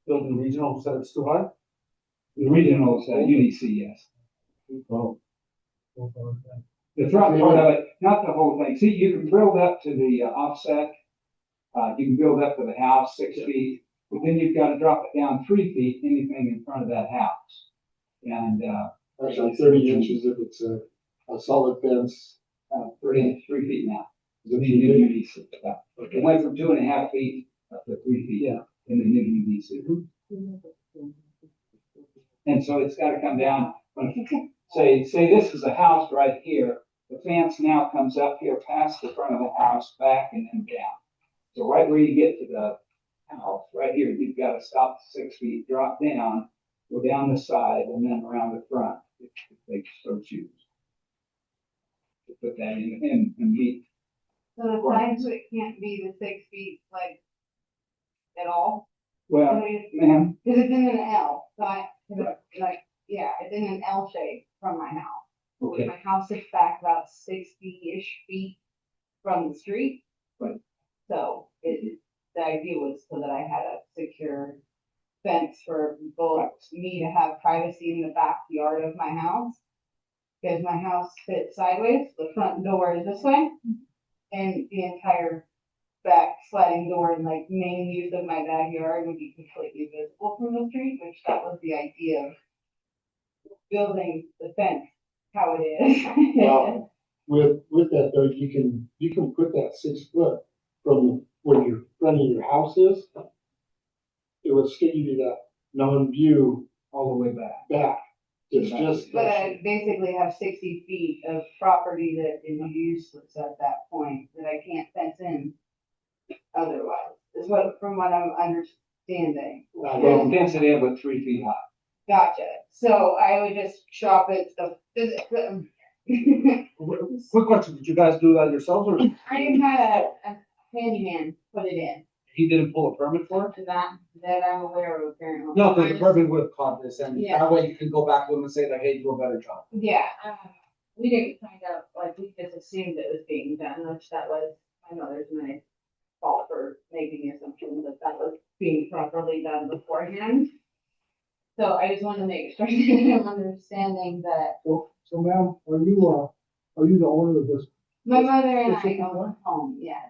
building regional, said it's too high? The regional is UDC, yes. Oh. The front part of it, not the whole thing. See, you can build up to the offset. You can build up to the house 6 feet, but then you've got to drop it down 3 feet, anything in front of that house. And, Actually, 30 inches if it's a solid fence. 3 feet now. Is it The too new big? UDC. Yeah. It went from 2.5 feet up to 3 feet. Yeah. In the new UDC. And so it's got to come down. Say this is a house right here. The fence now comes up here past the front of the house, back and then down. So right where you get to the house, right here, you've got to stop 6 feet, drop down, go down the side, and then around the front, if they so choose. To put that in and meet. So the side to it can't be the 6 feet, like, at all? Well, ma'am, Cause it's in an L, so it's in an L shape from my house. okay, My house is back about 60-ish feet from the street. Right. So the idea was so that I had a secure fence for both me to have privacy in the backyard of my house. Because my house fits sideways, the front door is this way, and the entire back sliding door and like main use of my backyard would be completely visible from the street, which that was the idea of building the fence how it is. With that though, you can put that 6 foot from where your front of your house is. It would still give you that non-view all the way back. It's just. But I basically have 60 feet of property that is useless at that point that I can't fence in otherwise, is what, from what I'm understanding. Well, fence it in, but 3 feet high. Gotcha. So I would just chop it, Quick question, did you guys do that yourselves, or I had a handyman put it in, he didn't pull a permit for it? that I'm aware of apparently. No, because the permit would have caught this, and Yeah. that way you can go back to them and say that, hey, do a better job. Yeah, we didn't find out, like, we just assumed it was being done, which that was, my mother's my fault for making the assumption that that was being properly done beforehand. So I just want to make sure that I'm understanding that So ma'am, are you the owner of this? my mother and I Specific own one? the home, yes.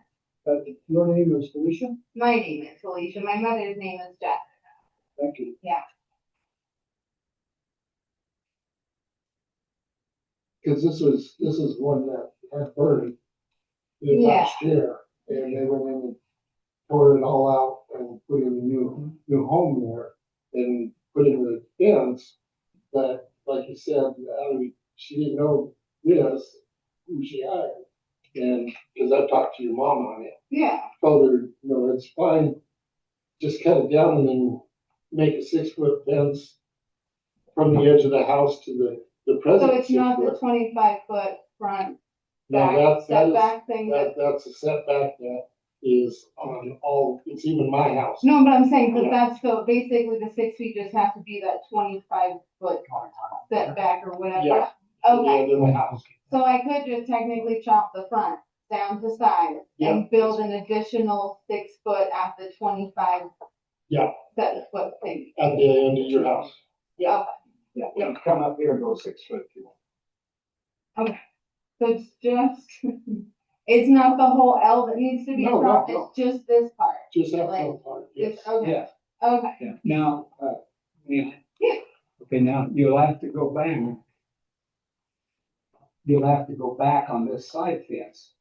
Your name is Felicia? My name is Felicia, my mother's name is Jack. Thank you. Yeah. Cause this is one that had burned the Yeah. last year, and they went in and tore it all out and put in a new home there, and put in the fence, but like you said, she didn't know this, who she hired. And, cause I talked to your mom on it, Yeah, told her, it's fine, just cut it down and then make a 6-foot fence from the edge of the house to the present. so it's not the 6 foot. 25-foot front No, back that is, setback thing that, that's a setback that is on all, it's even my house. no, but I'm saying, but that's, so basically the 6 feet just has to be that 25-foot setback or whatever. Yeah. Okay, Yeah, my house. so I could just technically chop the front down to size Yeah. and build an additional 6 foot at the 25. Yeah. 7-foot thing. At the end of your house. Yeah. Yeah, you come up here and go 6 foot. if you want. So it's just, it's not the whole L that needs to be No, dropped, no. it's just this part. Just that Like, front part, yes. It's, okay, Yeah, okay. yeah. Now, yeah. Yeah. Okay, now you'll have to go back. You'll have to go back on this side fence.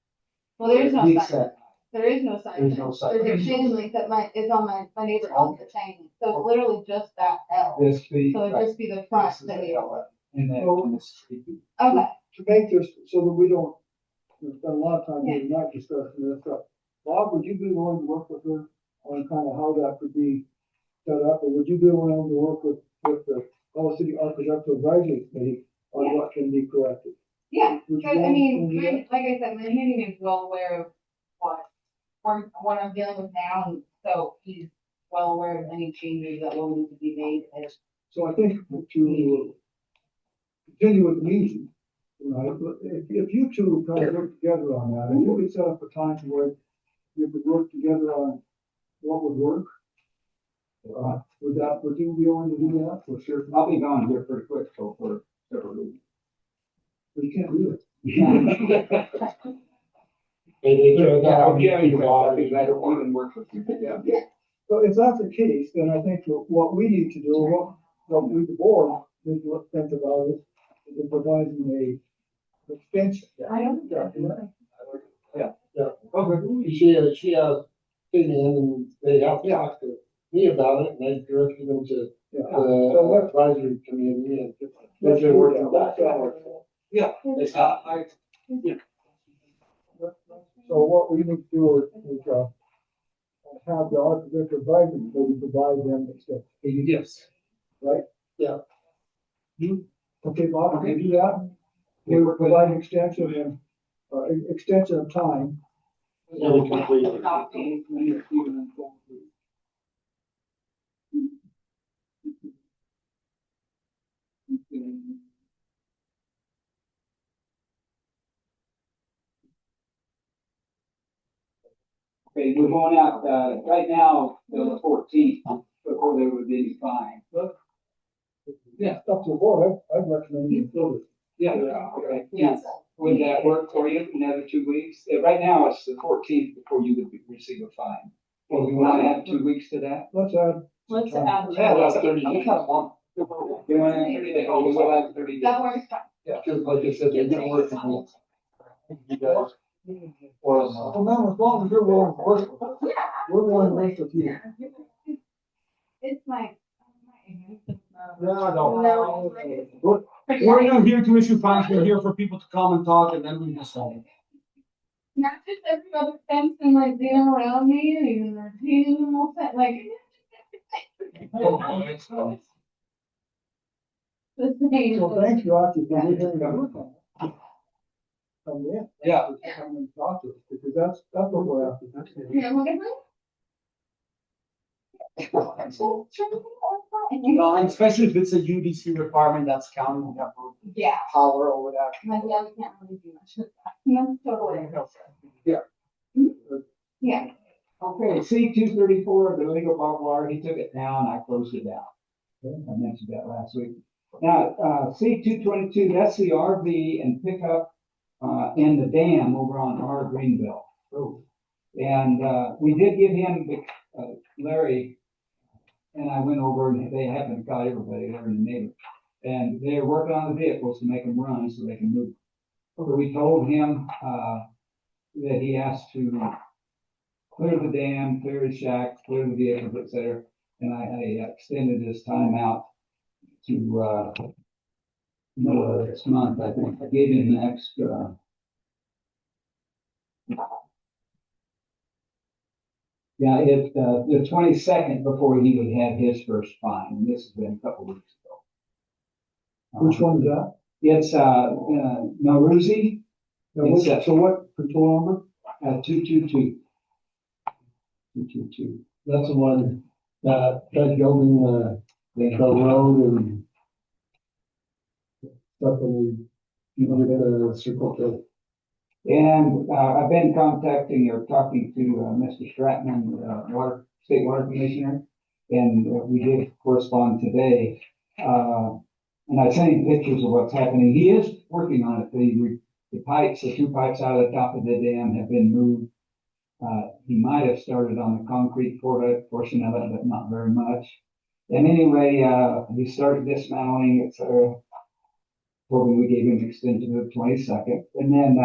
Well, there's no Meets side, that- there is no side. There's no fence. side There's a fence. chain link that is on my neighbor owns the chain link, so it's literally just that L. This be, So it'd right, just be the front this is that the you, L, and then on this. okay, To make this, so that we don't, we spend a lot of time here not discussing this stuff. Bob, would you be willing to work with her on kind of how that could be set up, or would you be willing to work with the All City Architectural Advisory Committee on Yeah. what can be corrected? yeah, Would you cause I want mean, to do that? like I said, my handyman's well aware of what I'm dealing with now, and so he's well aware of any changes that will need to be made, and So I think to continue with the meeting, if you two kind of work together on that, if you could set up a time where you could work together on what would work. Would you be willing to do that for sure? I'll be gone here pretty quick, so for several weeks. But you can't do it. Yeah, you will, I'll be glad to even work with you. Yeah. So if that's the case, then I think what we need to do, what we, the board, need to think about is providing a extension. I don't. Okay. She has been in and they have talked to me about it, and I directed them to the advisory committee, and they've been working back and forth. Yeah. So what we need to do is have the architecture advisory committee provide them extension, Yes. right? Yeah. Okay, Bob, can you do that? We will provide an extension and, extension of time. Yeah, we complete it. Okay, we're going out, right now, till the 14th, before there would be any fine. Yeah. Up to the board, I'd recommend you fill it. Yeah, okay. Yes. Would that work for you, another 2 weeks? Right now, it's the 14th before you would receive a fine. Well, we want to add 2 weeks to that? Let's add. Let's time. add. Yeah, that's 30 days. You want to add 30 days? Oh, we'll add 30 days. That works. Yeah, because like I said, they've been working with you guys. Well, now, as long as you're willing to work, with us, we're willing to work with you. It's my. No. We're not here to issue fines, we're here for people to come and talk and then we decide. Not just every other fence and like being around me and even their animal fence, like. The same. So thank you, Archie, for doing the work on it. Come in. Yeah. Come and talk to us, because that's what we're after. Here, look at me. So, turn it on. No, and especially if it's a UDC requirement, that's county, we have Yeah, power over that. like, yeah, we can't really do much with that. That's totally. Yeah, Okay, C 234, the legal barbed wire, he took it down, I closed it down. I mentioned that last week. Now, C 222, that's the RV and pickup, and the dam over on R Greenville. And, we did give him, Larry and I went over and they haven't got everybody there in the neighborhood. And they're working on the vehicles to make them run so they can move. So we told him, that he has to clear the dam, clear his shack, clear the vehicles, et cetera. And I extended his time out to, this month, I think. I gave him an extra. Yeah, the 22nd before he would have his first fine, and this has been a couple weeks ago. Which one's that? It's, Nauruzi. It's, So what patrol number? 222. 222. That's the one that tried building the road and stuff and you know, the circle to. And, I've been contacting or talking to, Mr. Stratman, State Water Commissioner, and we did correspond today. And I sent him pictures of what's happening. He is working on it. The pipes, the two pipes out of the top of the dam have been moved. He might have started on the concrete portion of it, but not very much. And anyway, he started dismantling it, so we gave him an extension to the 22nd. And then,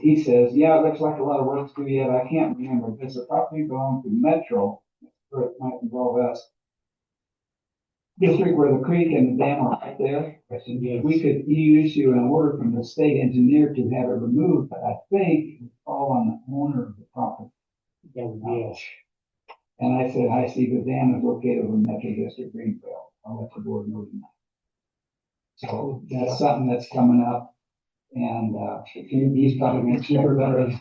he says, yeah, it looks like a lot of work to do yet. I can't remember. Does the property belong to Metro? Or it might involve us. District where the creek and the dam are right there. I said, yeah, we could issue an order from the state engineer to have it removed, but I think it's all on the owner of the property. Yes. And I said, I see the dam is located in Metro District Greenville. I'll let the board know that. So that's something that's coming up. And, he's probably going to check that.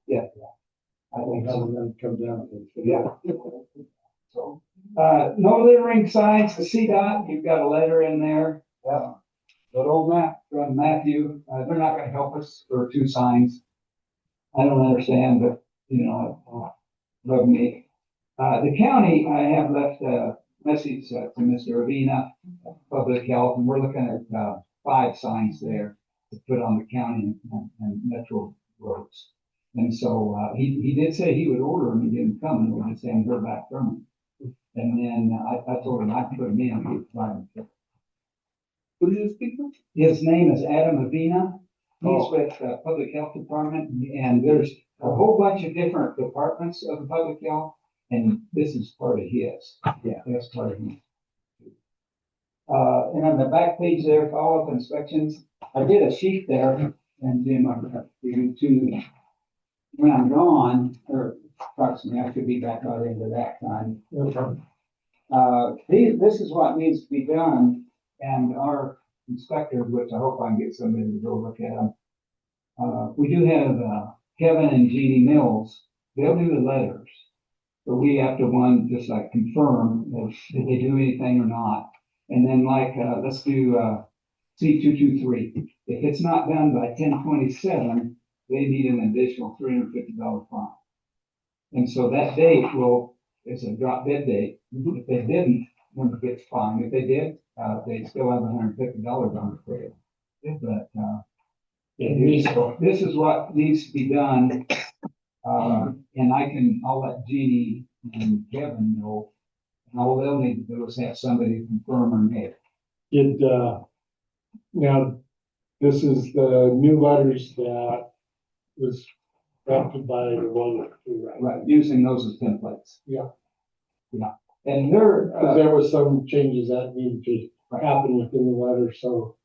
Yeah. I think so. Come down. Yeah. So, no littering signs, the CDOT, you've got a letter in there. Good old Matt, from Matthew, they're not gonna help us for 2 signs. I don't understand, but, you know, love me. The county, I have left a message to Mr. Avina, Public Health, and we're looking at, 5 signs there to put on the county and metro roads. And so, he did say he would order them, he didn't come, and we just haven't heard back from him. And then I told him I'd put him in, he'd find him. Who do you speak with? His name is Adam Avina. He's with Public Health Department, and there's a whole bunch of different departments of the public health, and this is part of his. Yeah, that's part of him. And on the back page there, follow-up inspections, I did a sheet there, and Jim, I'm gonna give you 2. When I'm gone, or approximately, I could be back out into that time. This is what needs to be done, and our inspector, which I hope I can get somebody to go look at them. We do have, Kevin and Jeannie Mills, they'll do the letters. But we have to just like confirm if did they do anything or not. And then let's do, C 223. If it's not done by 10/27, they need an additional $350 fine. And so that date it's a drop dead date. If they didn't, then it gets fined. If they did, they still have $150 on the credit. But, this is what needs to be done. And I'll let Jeannie and Kevin know. And all they'll need to do is have somebody confirm or make. Now, this is the new letters that was drafted by the one, right? Right, using those as templates. Yeah. Yeah, and they're, Because there was some changes that needed to happen within the letter, so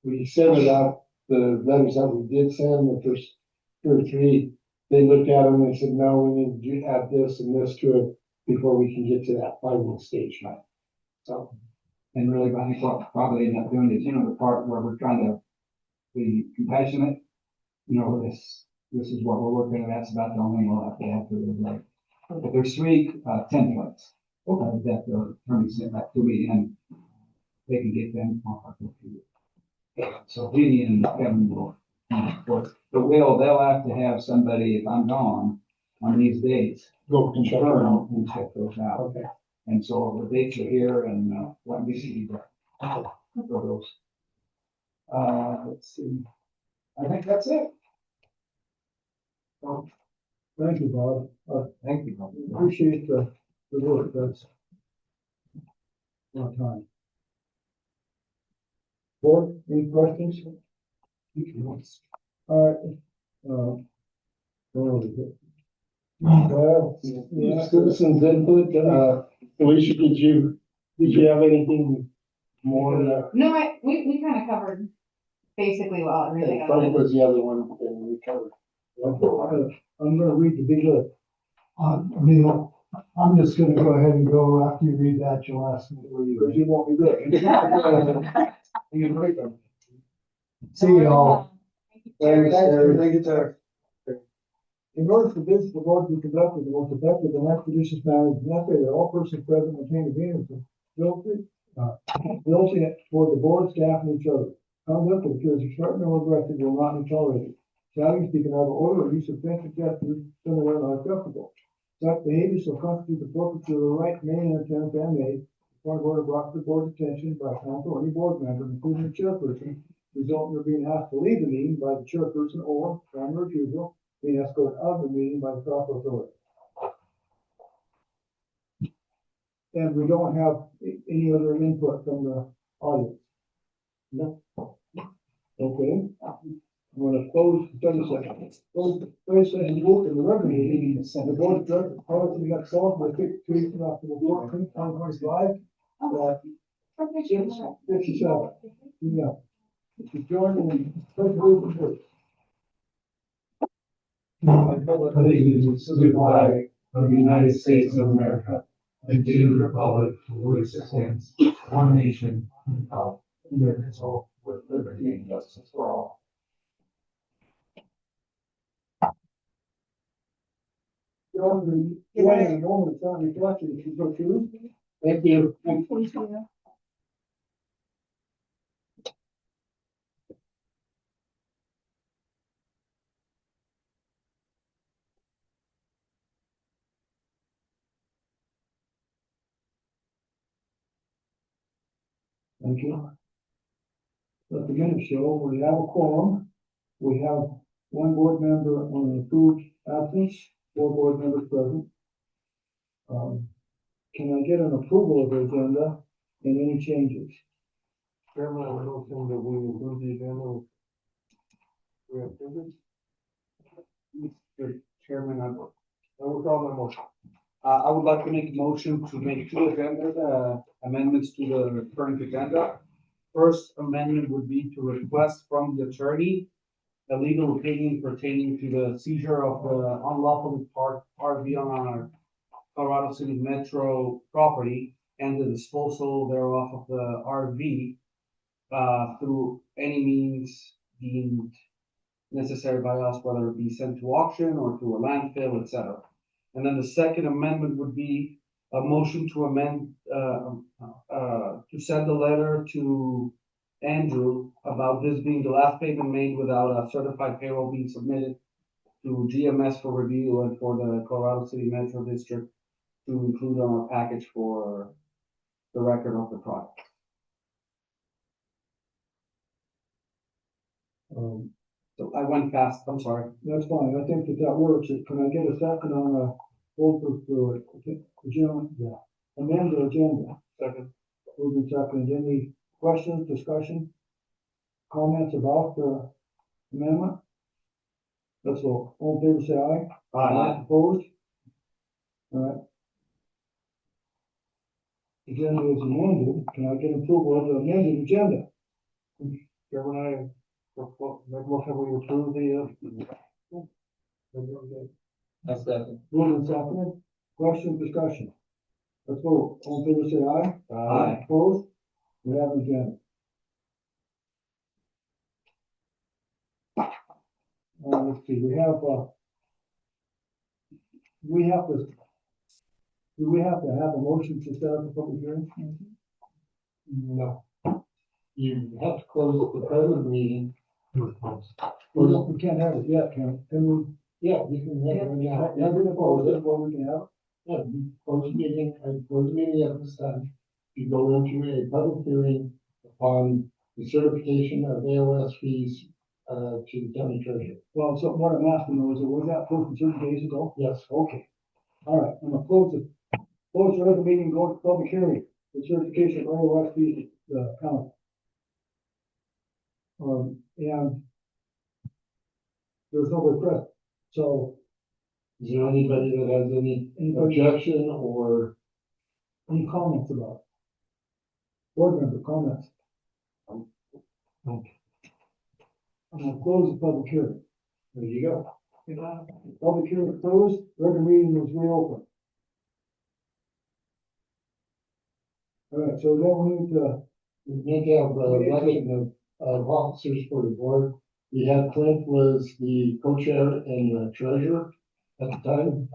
we sent it out, the letters that we did send, the first 2 or 3, they looked at them and said, no, we need to add this and this to it before we can get to that final stage, right? So. and really, I think what we'll probably end up doing is, the part where we're trying to be compassionate, this is what we're working on, that's about the only thing we'll have to do, like, But there's three, templates. That the attorney sent back to me, and they can get them off our computer. So Vinny and Kevin will, work. But they'll have to have somebody, if I'm gone on these dates, Go and check it confirm out. and check those out. Okay. And so the dates are here, and, let me see for those. Let's see. I think that's it. Thank you, Bob. Thank you. Appreciate the work, that's a lot of time. Board, any questions? All right. Where was it? Well, yeah, Citizens input, Alicia, did you have anything more than that? No, we kind of covered basically well, everything. I thought it was the other one, and we covered. I'm gonna read the big list. Neil, I'm just gonna go ahead and go, after you read that, you'll ask me where you. Because you won't be good. You can read them. See y'all. Thanks, Terry. In order for business to work be conducted in the most effective and expeditious manner, it's necessary that all persons present maintain agreements of diligent toward the board, staff, and each other. Conduct that appears extraordinary or aggressive will not be tolerated. Shouting, speaking out of order, or use of offensive gestures similar are not acceptable. Such behavior shall constitute the forfeiture of the right made and attempt and made, upon order brought to the board's attention by council or any board member, including the chairperson, resulting in being asked to leave the meeting by the chairperson or, on refusal, being escorted out of the meeting by the proper authority. And we don't have any other input from the audience. No. Okay. I'm gonna close the study session. Close the study session, vote in the regular meeting, and the board of directors, policy got solved by 52 October 14th, 2025. 57. Yeah. Mr. Jordan, first move first. Allegiance to the flag of the United States of America and to the republic for which it stands, one nation, under God, indivisible, with liberty and justice for all. Jordan, the moment, it's not reflected, if you so choose. Thank you. Thank you. Let the minutes show, we have a quorum. We have one board member on an approved absence, 4 board members present. Can I get an approval of the agenda and any changes? Chairman, I would motion that we approve the agenda. We have Mr. Chairman, I will call my motion. I would like to make a motion to make 2 agenda, amendments to the current agenda. First amendment would be to request from the attorney a legal opinion pertaining to the seizure of the unlawfully parked RV on our Colorado City Metro property and the disposal thereof of the RV through any means deemed necessary by us, whether it be sent to auction or to a landfill, etc. And then the second amendment would be a motion to amend, to send a letter to Andrew about this being the last payment made without a certified payroll being submitted to GMS for review and for the Colorado City Metro District to include on our package for the record of the project. So I went fast, I'm sorry. That's fine, I think that works. Can I get a second on a vote for agenda? Yeah. Amend the agenda. Second. Moving second, any questions, discussion? Comments about the amendment? Let's vote. All in favor, say aye. Aye. Opposed? All right. Agenda is amended. Can I get approval of the amended agenda? Chairman, make motion we approve the, That's that. Moving second, question, discussion. Let's vote. All in favor, say aye. Aye. Opposed? We have an agenda. Let's see, we have to Do we have to have a motion to set up a public hearing? No. You have to close the public meeting. We can't have it yet, can we? Yeah, you can have it now. Now we're gonna close it, what we can have. Yeah, you close the meeting, and close the meeting at this time. You go into a public hearing upon the certification of AOS fees, to the county treasurer. Well, so what I'm asking though is, was that posted 30 days ago? Yes. Okay. All right, I'm gonna close the other meeting, go to public hearing, the certification of AOS fees, the county. And there's nobody present, so. Is there anybody that has any objection or any comments about it? Board member comments? Okay. I'm gonna close the public hearing. There you go. Public hearing closed, regular meeting is reopened. All right, so then we need to have the election of officers for the board. We had Clint was the co-chair and the treasurer at the time.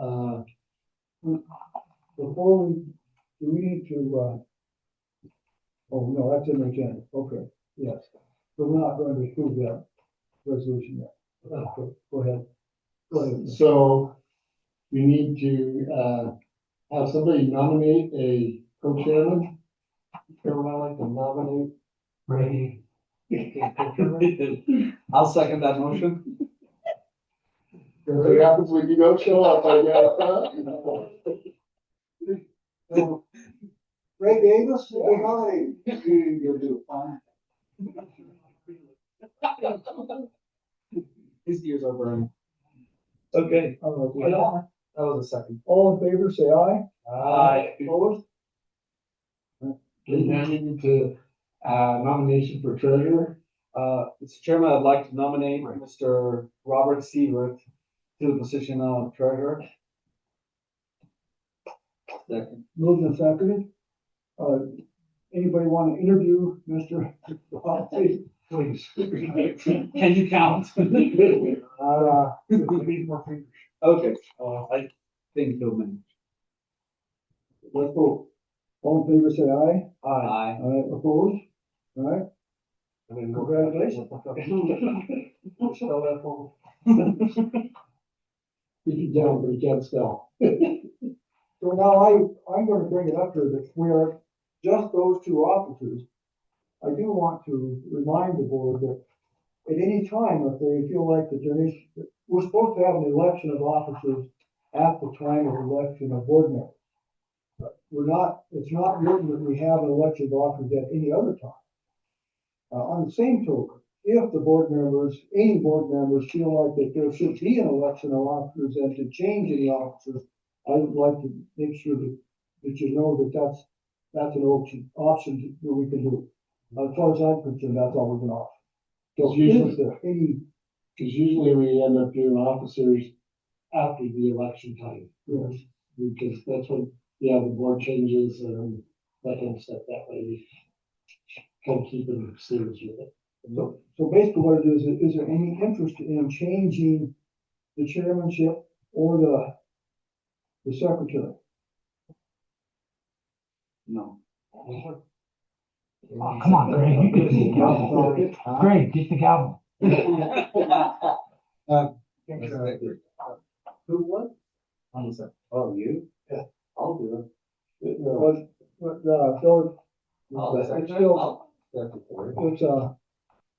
Before do we need to, oh, no, that's in the agenda. Okay, yes. So we're not going to approve that resolution yet. Okay, go ahead. Go ahead. So we need to, have somebody nominate a co-chairman. Chairman, I'd like to nominate Ready? I'll second that motion. What happens when you don't show up, I guess, Ray Davis, nominate. You'll do fine. His ears are burning. Okay. That was a second. All in favor, say aye. Aye. Opposed? Okay, now we need to, nomination for treasurer. Mr. Chairman, I'd like to nominate Mr. Robert Sievert to the position of treasurer. Second. Moved and seconded. Anybody want to interview Mr. Please. Can you count? Need more fingers. Okay, I think he'll manage. Let's vote. All in favor, say aye. Aye. Opposed? All right. Congratulations. Spell that for me. You can down, but you can't spell. So now I'm going to bring it up here that we are just those two officers. I do want to remind the board that at any time, if they feel like that there is, we're supposed to have an election of officers at the time of election of board members. We're not, it's not written that we have an election of officers at any other time. On the same token, if the board members, any board members feel like that there should be an election of officers and to change any officers, I would like to make sure that you know that that's an option that we can do. As far as I'm concerned, that's all we can offer. So because usually we end up doing officers after the election time. Yes. Because that's when, the board changes and that kind of stuff. That way we can keep them serious with it. So basically what it is there any interest in changing the chairmanship or the secretary? No. Oh, come on, Greg, you get the gavel. Greg, get the gavel. Who won? Oh, you? Yeah. I'll do it. So I'll it's second. still, I'll second for it. it's,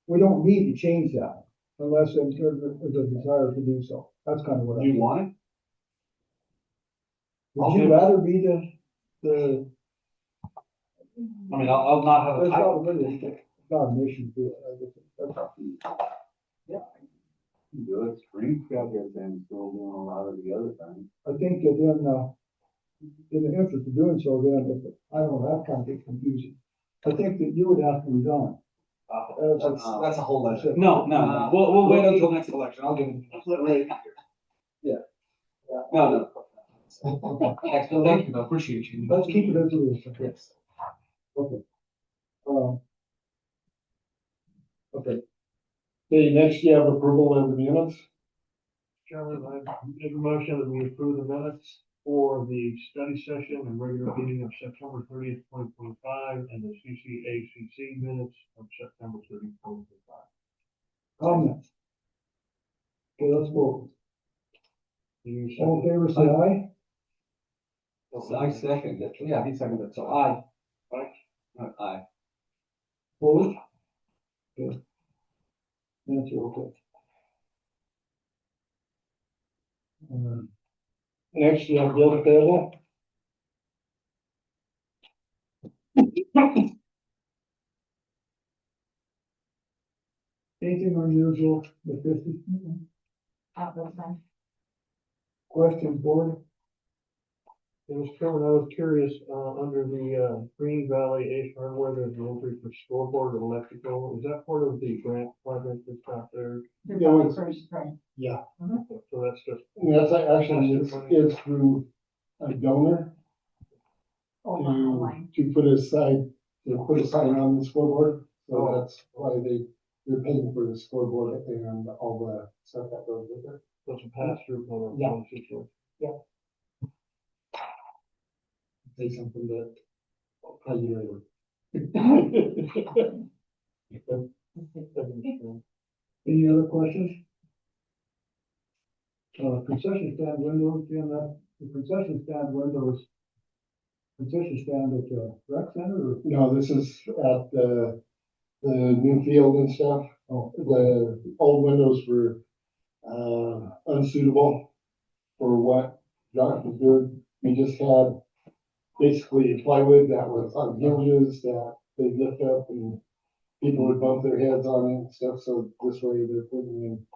we don't need to change that unless there's a desire to do so. That's kind of what Do you I. want it? Would you rather be the? I mean, I'll not have a There's title. not really, it's not an issue to it. I guess that's up to you. Do it. Spring's got their thing still doing a lot of the other things. I think that then, in the interest of doing so, then, if, I don't know, that kind of gets confusing. I think that you would have to resign. That's a whole legend. No. We'll wait until next election. I'll give it. Yeah. No. Excellent. Thank you. I appreciate you. Let's keep it as it is. Yes. Okay. Okay. Okay, next you have approval of the minutes. Chairman, I make a motion that we approve the minutes for the study session and regular meeting of September 30th, 2025, and the CCACC minutes of September 30th, 2025. Comments? Okay, let's vote. You All in second. favor, say aye. I second it. Yeah, he seconded it, so aye. Aye. Aye. Opposed? Good. Nancy, okay. Next, you have bill payable. Anything unusual with this? This time. Question, board? Mr. Chairman, I was curious, under the, Green Valley Ace Hardware, there's an entry for scoreboard and electrical. Is that part of the grant project that's out there? Yeah, it's- Yeah. So that's just, Yes, actually, it's through a donor Online. to put aside, to put a sign on the scoreboard. So that's why they're paying for the scoreboard and all the stuff that goes with it. that's a pass-through for the Yeah. one situation. Say something that I'll tell you later. Any other questions? Concession stand windows, Jim, that, the concession stand windows. Concession stand at the rec center or? No, this is at the new field and stuff. Oh, The old windows were, unsuitable for what Josh was doing. We just had basically plywood that was on hinges that they lift up and people would bump their heads on it and stuff, so this way they're putting in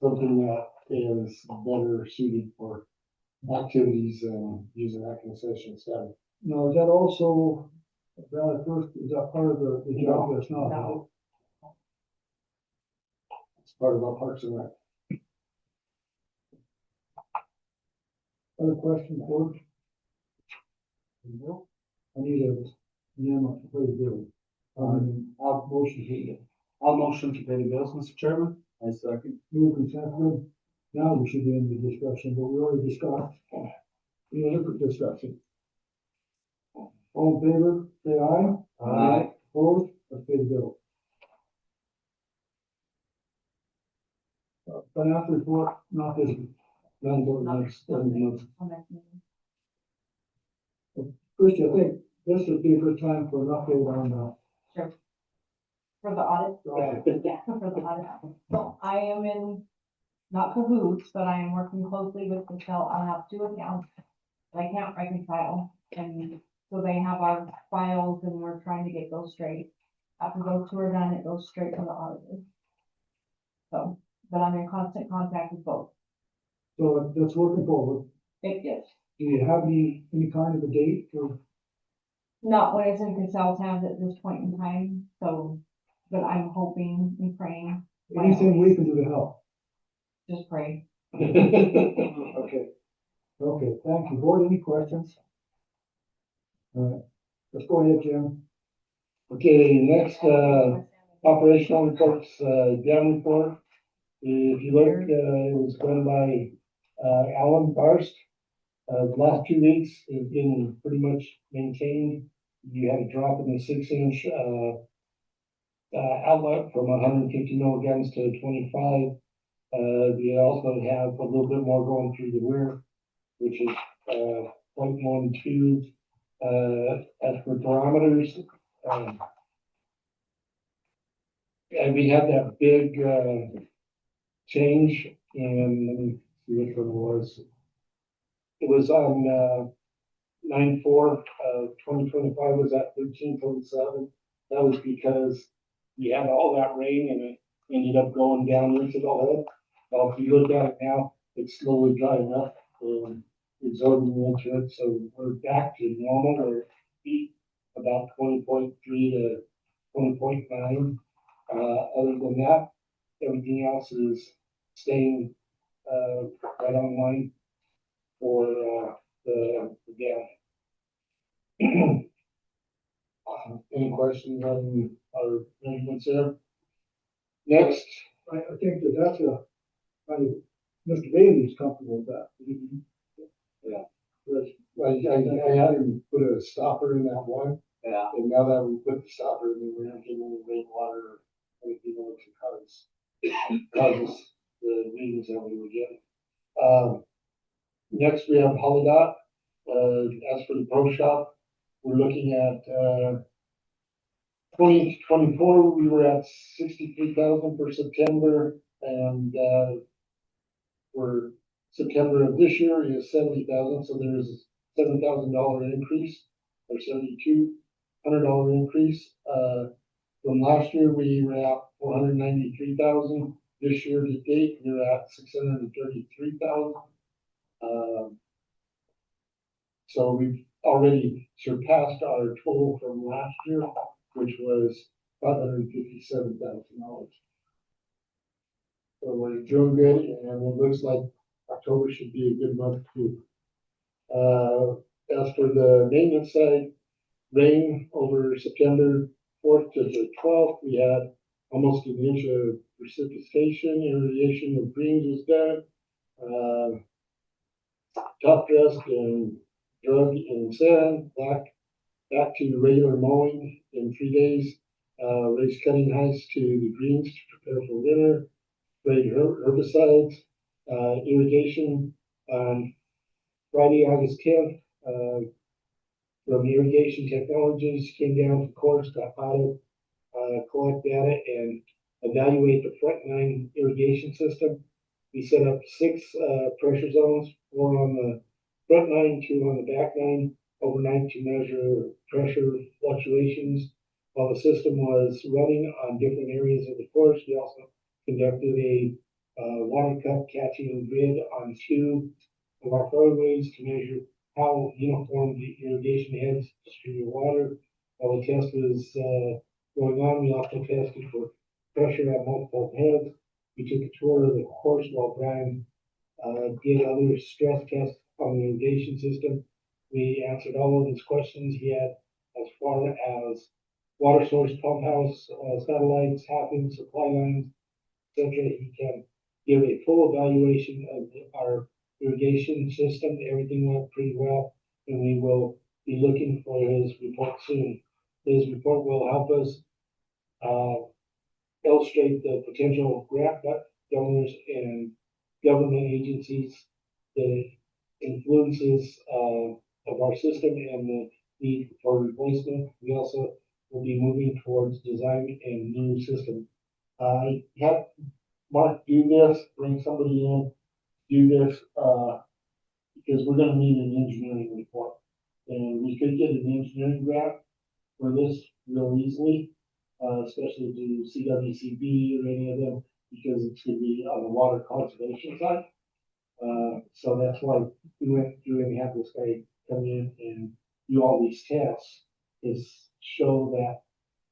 something that is better suited for activities and using that concession stand. now, is that also, Valley First, is that part of the job that's not? No. It's part of our Parks and Rec. Other questions, board? I need a, amendment to pay the bill. I'll motion to pay the bills, Mr. Chairman. I second. Move and second. Now we should be in the discussion, but we already discussed. Any other discussion? All in favor, say aye. Aye. Opposed, let's pay the bill. Financial report, not this, not the next, month. Christie, I think this would be a good time for an update on, For the audit? Yeah, for the audit. So I am in, not cahoots, but I am working closely with Michelle. I have two accounts that I can't reconcile. And so they have our files and we're trying to get those straight. After those two are done, it goes straight to the auditor. So, but I'm in constant contact with both. so that's working forward. It is. Do you have any kind of a date or? Not when it's in Cassell's hands at this point in time, so, but I'm hoping and praying. Anything we can do to help? Just pray. Okay. Okay, thank you. Board, any questions? All right, let's go ahead, Jim. Okay, next, operational reports, dam report. If you look, it was done by, Alan Barst. The last 2 weeks has been pretty much maintained. You had a drop in the 6-inch, outlet from 150 milligrams to 25. You also have a little bit more going through the rear, which is, 0.12, as for parameters. And we had that big, change in, let me see which one it was. It was on, 9/4 of 2025 was at 13.7. That was because we had all that rain and it ended up going down into the hole. Well, if you look at it now, it's slowly drying up and absorbing into it. So we're back to normal. We're peak about 20.3 to 20.9. Other than that, everything else is staying, right on line for, the dam. Any questions on our measurements there? Next, I think that's a, Mr. Bailey's comfortable with that. I had him put a stopper in that one, Yeah. and now that we put the stopper, then we're not getting any rainwater, anything that causes the readings that we were getting. Next, we have Holidot. As for the pro shop, we're looking at, 2024, we were at 63,000 for September, and, for September of this year is 70,000, so there's a $7,000 increase, or $7,200 increase. From last year, we were at 493,000. This year to date, we're at 633,000. So we've already surpassed our total from last year, which was $557,000. So we're doing good, and it looks like October should be a good month too. As for the maintenance side, rain over September 4th to the 12th, we had almost an inch of precipitation. Irrigation of greens was done. Top dressed and drug in sand, back to the regular mowing in 3 days. Raised cutting heights to the greens to prepare for winter. Sprayed herbicides, irrigation on Friday, August 10th. From Irrigation Technologies came down to course, got potted, collect data and evaluate the frontline irrigation system. We set up 6 pressure zones, 4 on the front line, 2 on the back line, overnight to measure pressure fluctuations. While the system was running on different areas of the course, we also conducted a water cup catching grid on 2 of our roadways to measure how uniform the irrigation heads distribute water. While the test was going on, we also tested for pressure at multiple heads. We took a tour of the course while Brian did other stress tests on the irrigation system. We answered all of his questions he had as far as water source, pump house, satellites, half-inch supply lines, etc. He can give a full evaluation of our irrigation system. Everything went pretty well, and we will be looking for his report soon. His report will help us illustrate the potential grant donors and government agencies, the influences of our system and the need for replacement. We also will be moving towards design a new system. Have Mark do this, bring somebody in, do this, because we're gonna need an engineering report. And we could get an engineering grant for this real easily, especially to CWCB or any of them, because it's gonna be on the water conservation side. So that's why we went through and had this guy come in and do all these tests, is show that,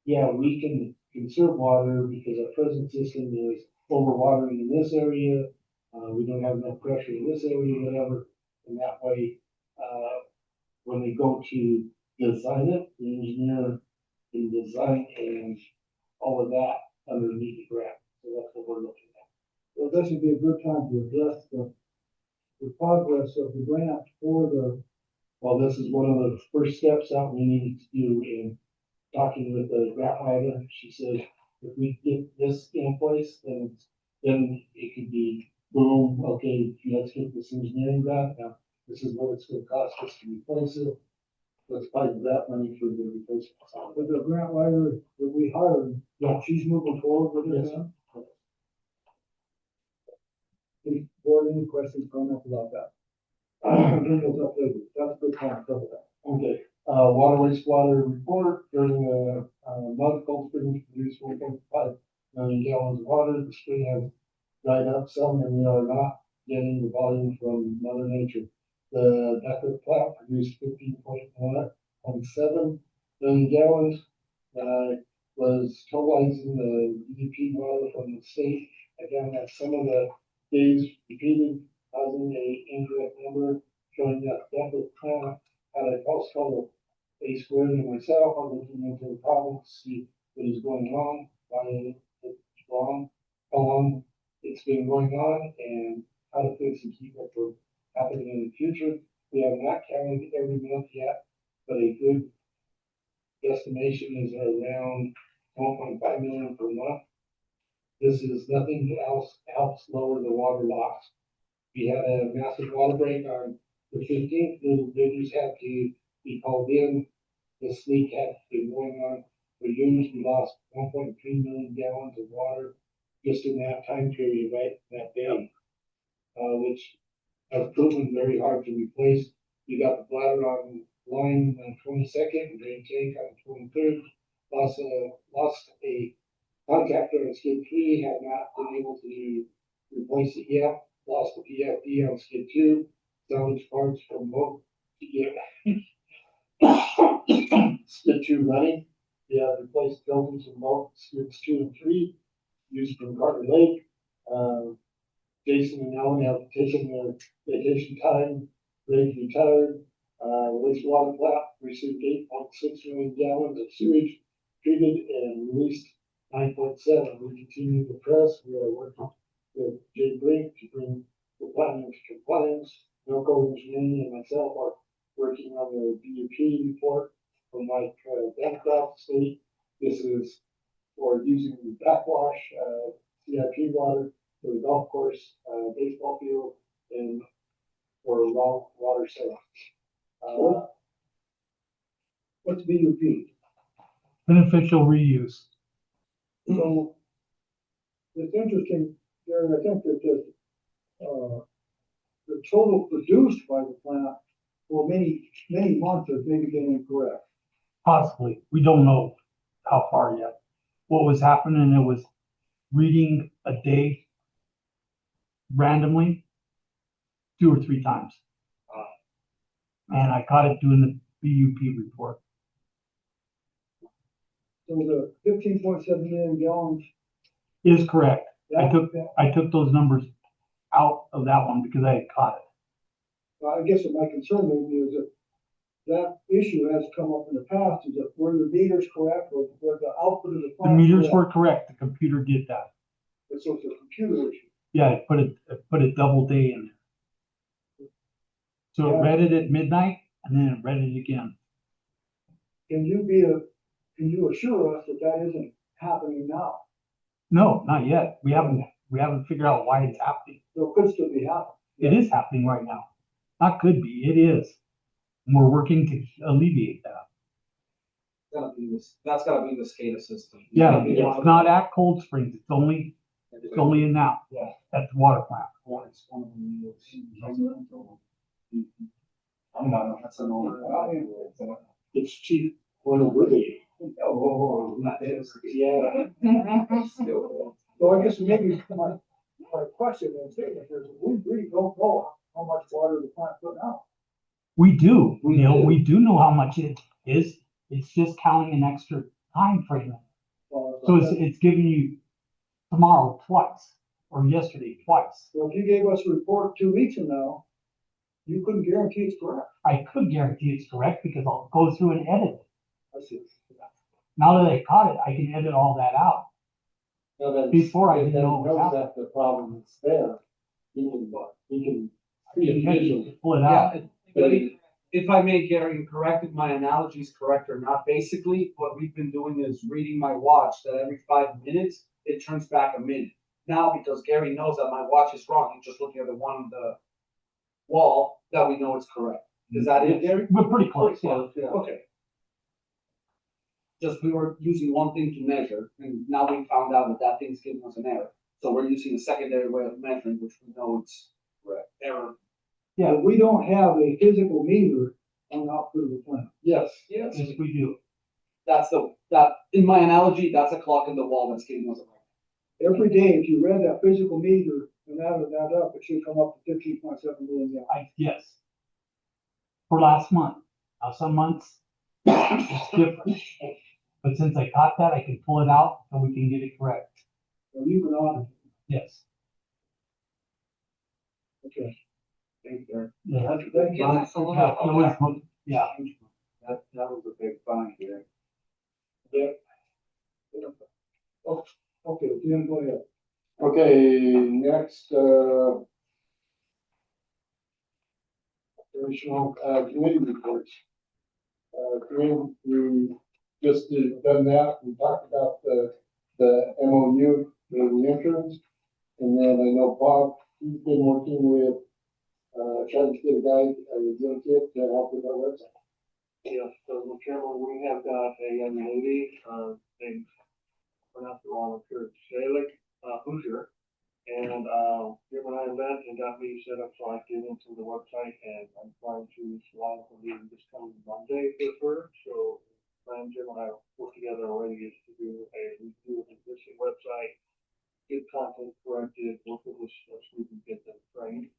yeah, we can conserve water because our present system is overwatering in this area. We don't have enough pressure in this area, whatever. And that way, when they go to design it, the engineer can design and all of that underneath the grant. So that's what we're looking at. So this would be a good time to address the progress of the grant for the. Well, this is one of the first steps that we needed to do in talking with the grant writer. She said, if we get this in place, then it could be boom, okay, let's get this engineering grant. Now, this is what it's gonna cost us to replace it. Let's find that money for the replacement. But the grant writer that we hired, Yeah. she's moving forward with Yes, it. sir. Any board, any questions, comments about that? That's a good time, cover that. Okay, water wastewater report during the, month, Cold Springs produced 1.5 million gallons of water. The spring has dried up some, and we are not getting the volume from Mother Nature. The Beckett plant produced 15.7 million gallons. Was totalizing the EDP water from the state. Again, that's some of the days repeated, causing a incorrect number, showing that Beckett plant had a false total. A squared and myself are looking into the problem to see what is going on, why it's wrong, how long it's been going on, and how to fix and keep it from happening in the future. We have not counted every month yet, but a good estimation is around 1.5 million per month. This is nothing else, helps lower the water loss. We had a massive water break on the 15th. Little diggers had to be called in. This leak had been going on for years. We lost 1.3 million gallons of water just in that time period, right, that day, which has proven very hard to replace. We got the bladder on line on 22nd, drain tank on 23rd. Lost a contractor on skid 3, have not been able to replace it yet. Lost the PFD on skid 2, salvage parts from both to get skid 2 running. We have replaced buildings from both skids 2 and 3, used from Carter Lake. Jason and Ellen have taken their vacation time, Greg retired. Wastewater plant received 8.6 million gallons of sewage treated and released 9.7. We continue to press. We are working with Jay Brink to bring the plant into compliance. Milko Engineering and myself are working on the DUP report from Mike Bancroft State. This is for using backwash, CIP water for the golf course, baseball field, and for raw water sales. What's BUP? Beneficial reuse. So it's interesting, Gary, I think that the total produced by the plant for many months has maybe been incorrect. Possibly. We don't know how far yet. What was happening, it was reading a day randomly 2 or 3 times. And I caught it doing the BUP report. So the 15.7 million gallons. Is correct. that- I took those numbers out of that one because I had caught it. I guess what my concern maybe is that that issue has come up in the past, is that were the meters correct, or was the output of the The plant? meters correct? were correct. The computer did that. So it's a computer issue. Yeah, it put a double day in there. So it Yeah. read it at midnight and then it read it again. Can you assure us that that isn't happening now? No, not yet. We haven't figured out why it's happening. So it could still be happening. It is happening right now. Not could be, it is. And we're working to alleviate that. That's gotta be the SCADA system. Yeah, it's not at Cold Springs. It's only in that, Yeah. at the water plant. I'm not, that's an old. It's cheap when it really. Oh, that is. Yeah. So I guess maybe my question is, we really don't know how much water the plant put out. We do, We Neil, do. we do know how much it is. It's just counting an extra time frame. So it's giving you tomorrow twice or yesterday twice. So if you gave us a report 2 weeks from now, you couldn't guarantee it's correct. I could guarantee it's correct because I'll go through and edit it. I see. Now that I caught it, I can edit all that out. Before I didn't know what was happening. That the problem is there, he can Pull it out. Yeah, but if I may, Gary, and correct if my analogy is correct or not, basically what we've been doing is reading my watch that every 5 minutes, it turns back a minute. Now, because Gary knows that my watch is wrong, he's just looking at the one on the wall that we know is correct. Is that it, Gary? We're pretty close, yeah. Okay. Just we were using one thing to measure, and now we found out that that thing's giving us an error. So we're using a secondary way of measuring, which we know it's error. Yeah. But we don't have a physical meter on the output of the plant. Yes. Yes, we do. That, in my analogy, that's a clock in the wall that's giving us a error. Every day, if you read that physical meter and added that up, it should come up to 15.7 million gallons. Yes. For last month. Now, some months it's different. But since I caught that, I can pull it out and we can get it correct. So you can audit. Yes. Okay. Thank you, Gary. Yeah. Thank you. Yeah, it was- yeah. That was a big find here. Yeah. Oh, okay, Jim, go ahead. Okay, next, informational, committee reports. We just done that, we talked about the MOU, the interns. And then I know Bob, he's been working with, trying to get a guy, a young kid to help with our website. Yes, so Mr. Chairman, we have got a young lady, named, pronounced it wrong, I'm sure, Shalik, Hoosier. And, Jim and I met and got me set up so I can get into the website, and I'm trying to slide the meeting this coming Monday for her. So, Jim and I work together already is to do a review of the existing website, get content corrected, work with us so we can get them trained,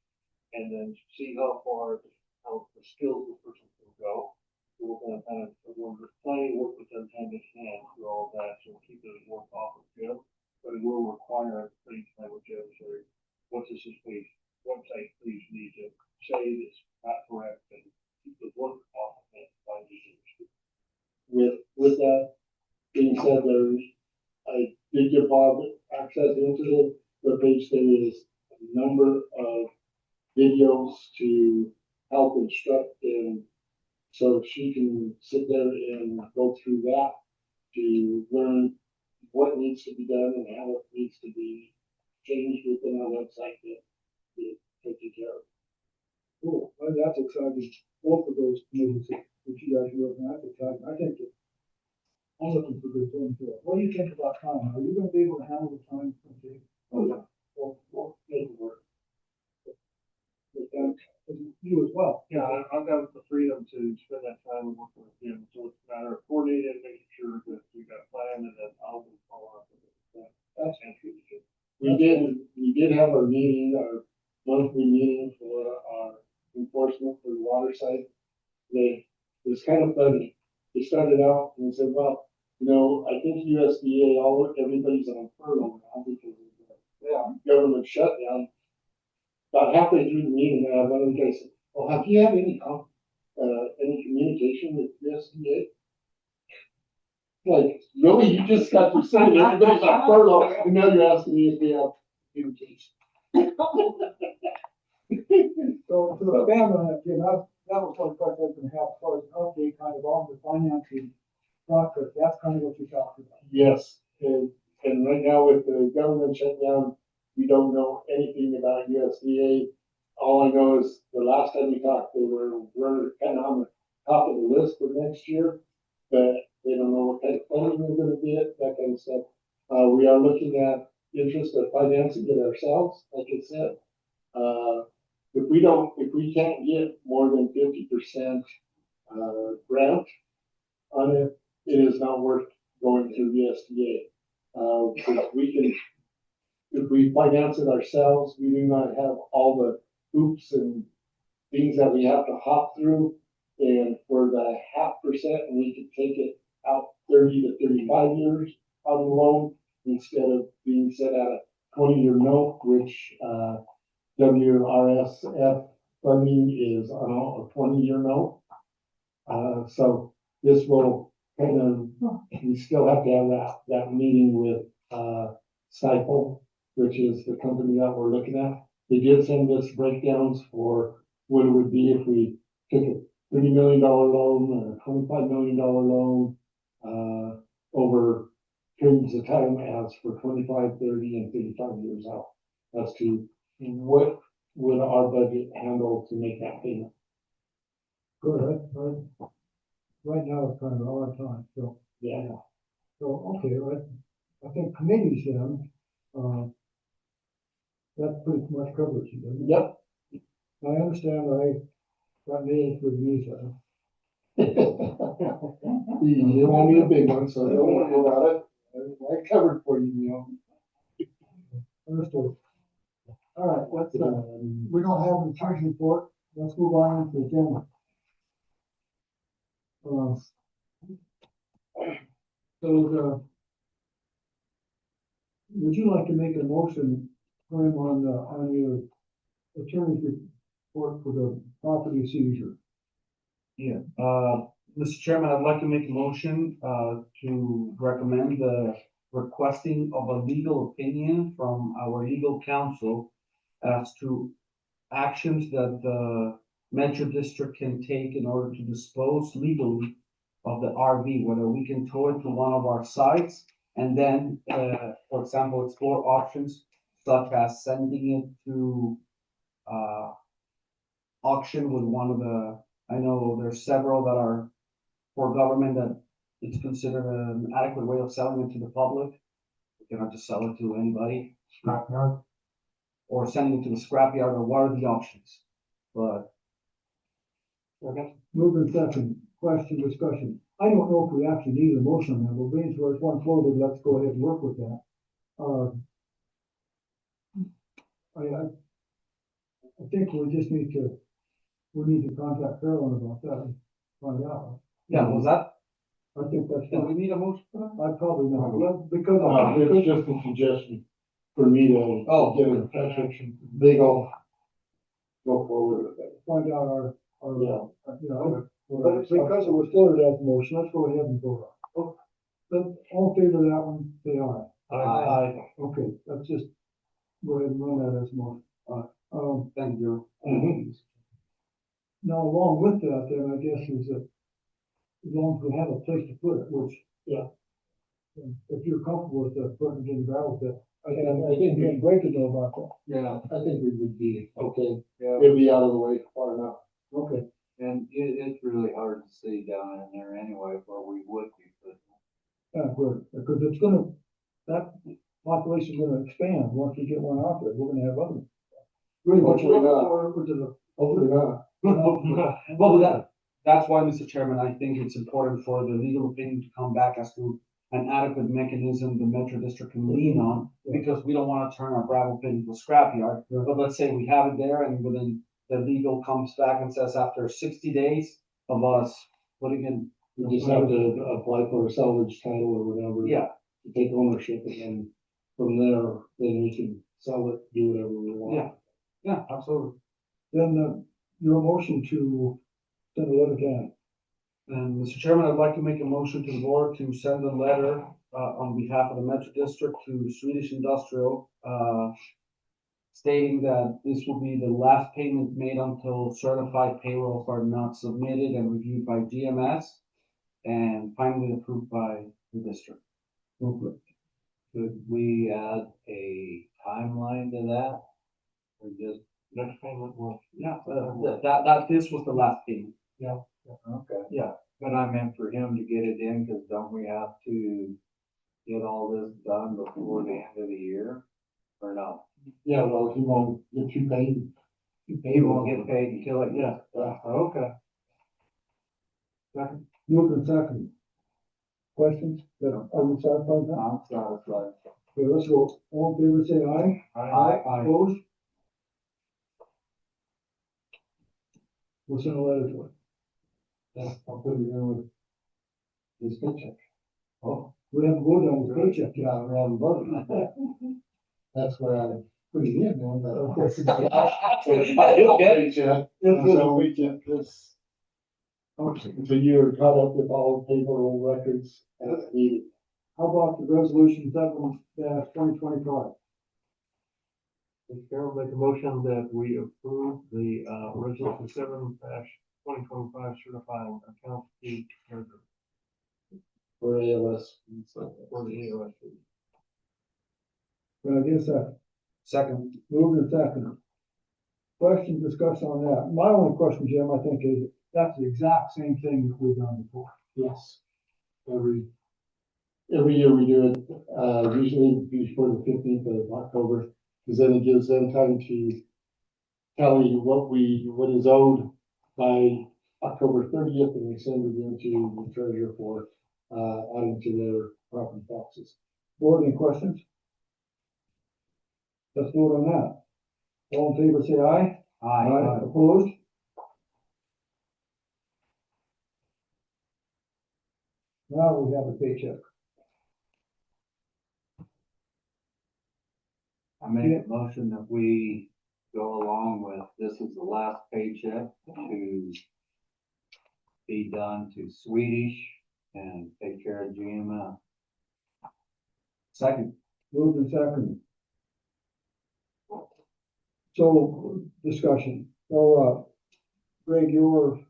and then see how the skills the person can go. So we're gonna kind of, we're planning to work with them hand in hand through all that, so keep it work off of Jim. But it will require a pretty time with Jim, so what does this page, website please need to say that's not correct, and keep the work off of it by the With that being said, I did give Bob access into the page. There is a number of videos to help instruct, and so she can sit there and go through that to learn what needs to be done and how it needs to be changed within our website to take care of. Cool, well, that's exciting, both of those committees that you guys are looking at, exciting. I think that I'm looking for good things here. What do you think about time? Are you gonna be able to handle the time? Oh, yeah. Well, it'll work. And you as well. Yeah, I've got the freedom to spend that time working with him, so it's a matter of coordinating, making sure that we got a plan, and then I'll be follow up with it. That's interesting. We did have our meeting, our monthly meeting for our enforcement for the water side. It was kind of funny. They started out and said, well, I think USDA, everybody's on furlough now because of the government shutdown. About halfway through the meeting, one of the guys said, well, have you had any communication with USDA? Like, really, you just got to say everybody's on furlough, and now you're asking me if we have communication. So to expand on that, Jim, that was one question I was gonna have as far as an update kind of on the financing process. That's kind of what you talked about. Yes, and right now with the government shutdown, we don't know anything about USDA. All I know is the last time we talked, we're kind of on the top of the list for next year, but they don't know what kind of funding we're gonna get, that kind of stuff. We are looking at interest of financing it ourselves, like I said. If we can't get more than 50% grant on it, it is not worth going through the SDA. Because if we finance it ourselves, we do not have all the hoops and things that we have to hop through. And for the 0.5%, we could take it out 30 to 35 years on the loan instead of being set at a 20-year note, which WRSF funding is on a 20-year note. So this will kind of, we still have to have that meeting with Stifle, which is the company that we're looking at. They did send us breakdowns for what it would be if we took a $30 million loan and a $25 million loan over periods of time as for 25, 30, and 35 years out. As to what would our budget handle to make that payment. Good, right now it's kind of a hard time, so. Yeah. So, okay, I think committees then, that pretty much covers it, doesn't it? Yep. I understand I got nails for use of. You won't need a big one, so don't worry about it. I covered for you, Neil. Understood. All right, let's, we don't have an attorney report, let's move on to the agenda. Would you like to make a motion for him on your attorney's report for the property seizure? Yeah, Mr. Chairman, I'd like to make a motion, to recommend the requesting of a legal opinion from our legal counsel as to actions that the Metro District can take in order to dispose legally of the RV, whether we can tow it to one of our sites and then, for example, explore options such as sending it to, auction with one of the, I know there's several that are for government that it's considered an adequate way of selling it to the public. You cannot just sell it to anybody. Scrapyard. Or sending it to the scrapyard, or what are the options? But. Okay. Moving second, question, discussion. I don't know if we actually need a motion on that, but being towards one floated, let's go ahead and work with that. I think we just need to, contact Carolyn about that and find out. Yeah, was that, I think that's, do we need a motion for that? I probably not, well, because It's just a suggestion for me to Oh. get in touch with they go forward with it. find out our, Yeah. you know, but because it was floated as a motion, let's go ahead and vote on it. But all in favor of that one, say aye. Aye. Okay, let's just go ahead and run that as a motion. Thank you. Now, along with that, then I guess is that as long as we have a place to put it, which, Yeah. if you're comfortable with putting it in the gravel pit, I think it's great to know about that. Yeah, I think we would be okay. Yeah, It'll be out of the way far enough. Okay, and it's really hard to see down in there anyway where we would be putting. yeah, good, because it's gonna, that population's gonna expand once we get one out there, we're gonna have others. Hopefully not. Well, Hopefully not. Well, that's why, Mr. Chairman, I think it's important for the legal opinion to come back as to an adequate mechanism the Metro District can lean on, because we don't wanna turn our gravel pit into a scrapyard. But let's say we have it there and within, the legal comes back and says after 60 days of us putting in. We just have to apply for a salvage title or whatever. Yeah, To take ownership, and then from there, then we can sell it, do whatever we want. yeah, absolutely. Then, your motion to send a letter to And Mr. Chairman, I'd like to make a motion to the board to send a letter, on behalf of the Metro District to Swedish Industrial, stating that this will be the last payment made until certified payrolls are not submitted and reviewed by GMS and finally approved by the district. Could we add a timeline to that? Or just, Next payment was, yeah, that, this was the last payment. okay. Yeah. But I meant for him to get it in, cause don't we have to get all this done before the end of the year? Or no? Yeah, well, he won't get you paid. He won't get paid until it gets. Okay. Moving second. Questions? Are we satisfied with that? I'm satisfied. Okay, let's go. All in favor, say aye. Aye. Opposed? We'll send a letter to it. Yeah, I'll put it in with his paycheck. Oh, we haven't voted on the paycheck yet. Yeah, we haven't voted. That's where I put it in, man. He'll get it. Paycheck. So we can, this. So you're caught up with all payroll records as needed. How about the resolution 7-2025? Mr. Chairman, make a motion that we approve the, resolution 7-2025 certifying account fee character For ALS. for the AOS. Can I get a second? Second. Moved and seconded. Question, discussion on that. My only question, Jim, I think is, that's the exact same thing that we've done before. Yes. Every year we do it, usually before the 15th of October, because then it gives them time to tally what is owed by October 30th, and we send it into the treasurer for, adding to their property taxes. Board, any questions? Let's vote on that. All in favor, say aye. Aye. Opposed? Now we have a paycheck. I make a motion that we go along with, this is the last paycheck to be done to Swedish and take care of GMS. Second. Moved and seconded. So, discussion. So, Greg, your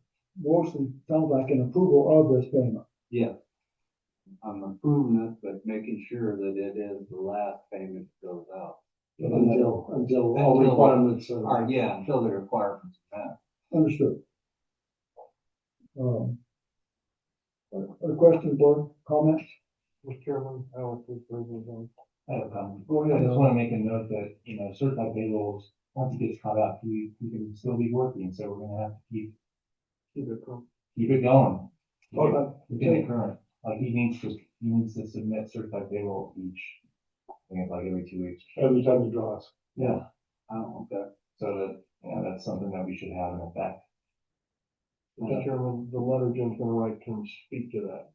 motion sounds like an approval of this payment. Yes. I'm approving it, but making sure that it is the last payment that goes out. Until all requirements are. Yeah, until the requirements are met. Understood. A question, board, comments? Mr. Chairman, I would think President. I have a comment. Go I ahead. just wanna make a note that, you know, certified payrolls, once it gets caught up, we can still be working, so we're gonna have to keep it going. Keep it current, like he needs to submit certified payroll each, I think it's like every 2 weeks. Every time he draws. Yeah, Oh, okay. so that, yeah, that's something that we should have in effect. Mr. Chairman, the letter Jim's gonna write can speak to that.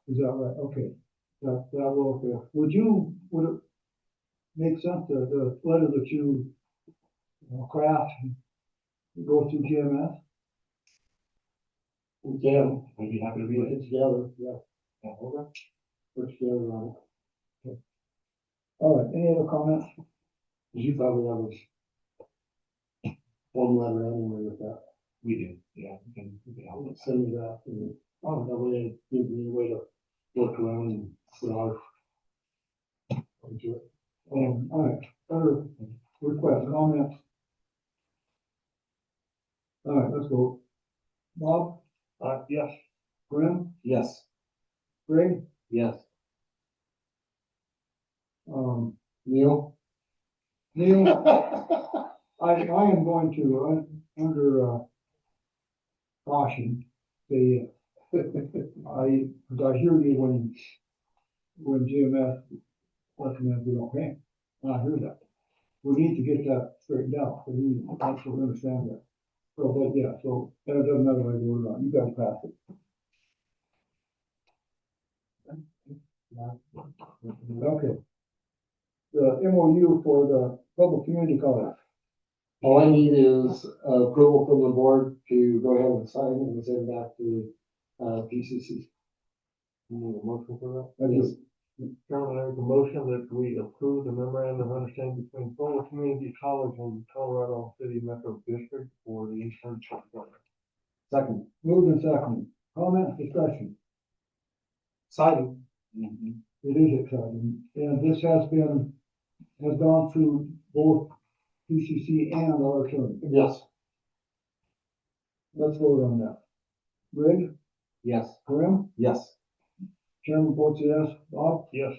Is that right? Okay. That will, okay. Would it make sense, the letter that you craft, go through GMS? We can, We'd be happy to put read it. it together, yeah, Yeah, okay. put it together on it. Okay. All right, any other comments? You probably have a form letter anyway with that. We do, yeah, we can help with that. Send me that, and, that way it gives me a way to work around and put our. Into it. All right, other requests, comments? All right, let's go. Bob, Yes. Grim, Yes. Greg, Yes. Neil? Neil, I am going to, under, caution, say, because I hear you when GMS recommends we don't pay. And I hear that. We need to get that straightened out, so we absolutely understand that. So, but yeah, so, and it doesn't matter whether you vote or not, you guys pass it. Okay. The MOU for the public community college. All I need is approval from the board to go ahead and sign it and send it back to, PCC. You need a motion for I just, that? Chairman, I make a motion that we approve the memorandum of understanding between Fuller Community College and Colorado City Metro District for the internship program. Second. moved and seconded. Comments, discussion. Exciting. It is exciting, and this has gone through both PCC and our attorney. Yes. Let's vote on that. Greg, Yes. Grim, Yes. Chairman votes yes. Bob, Yes.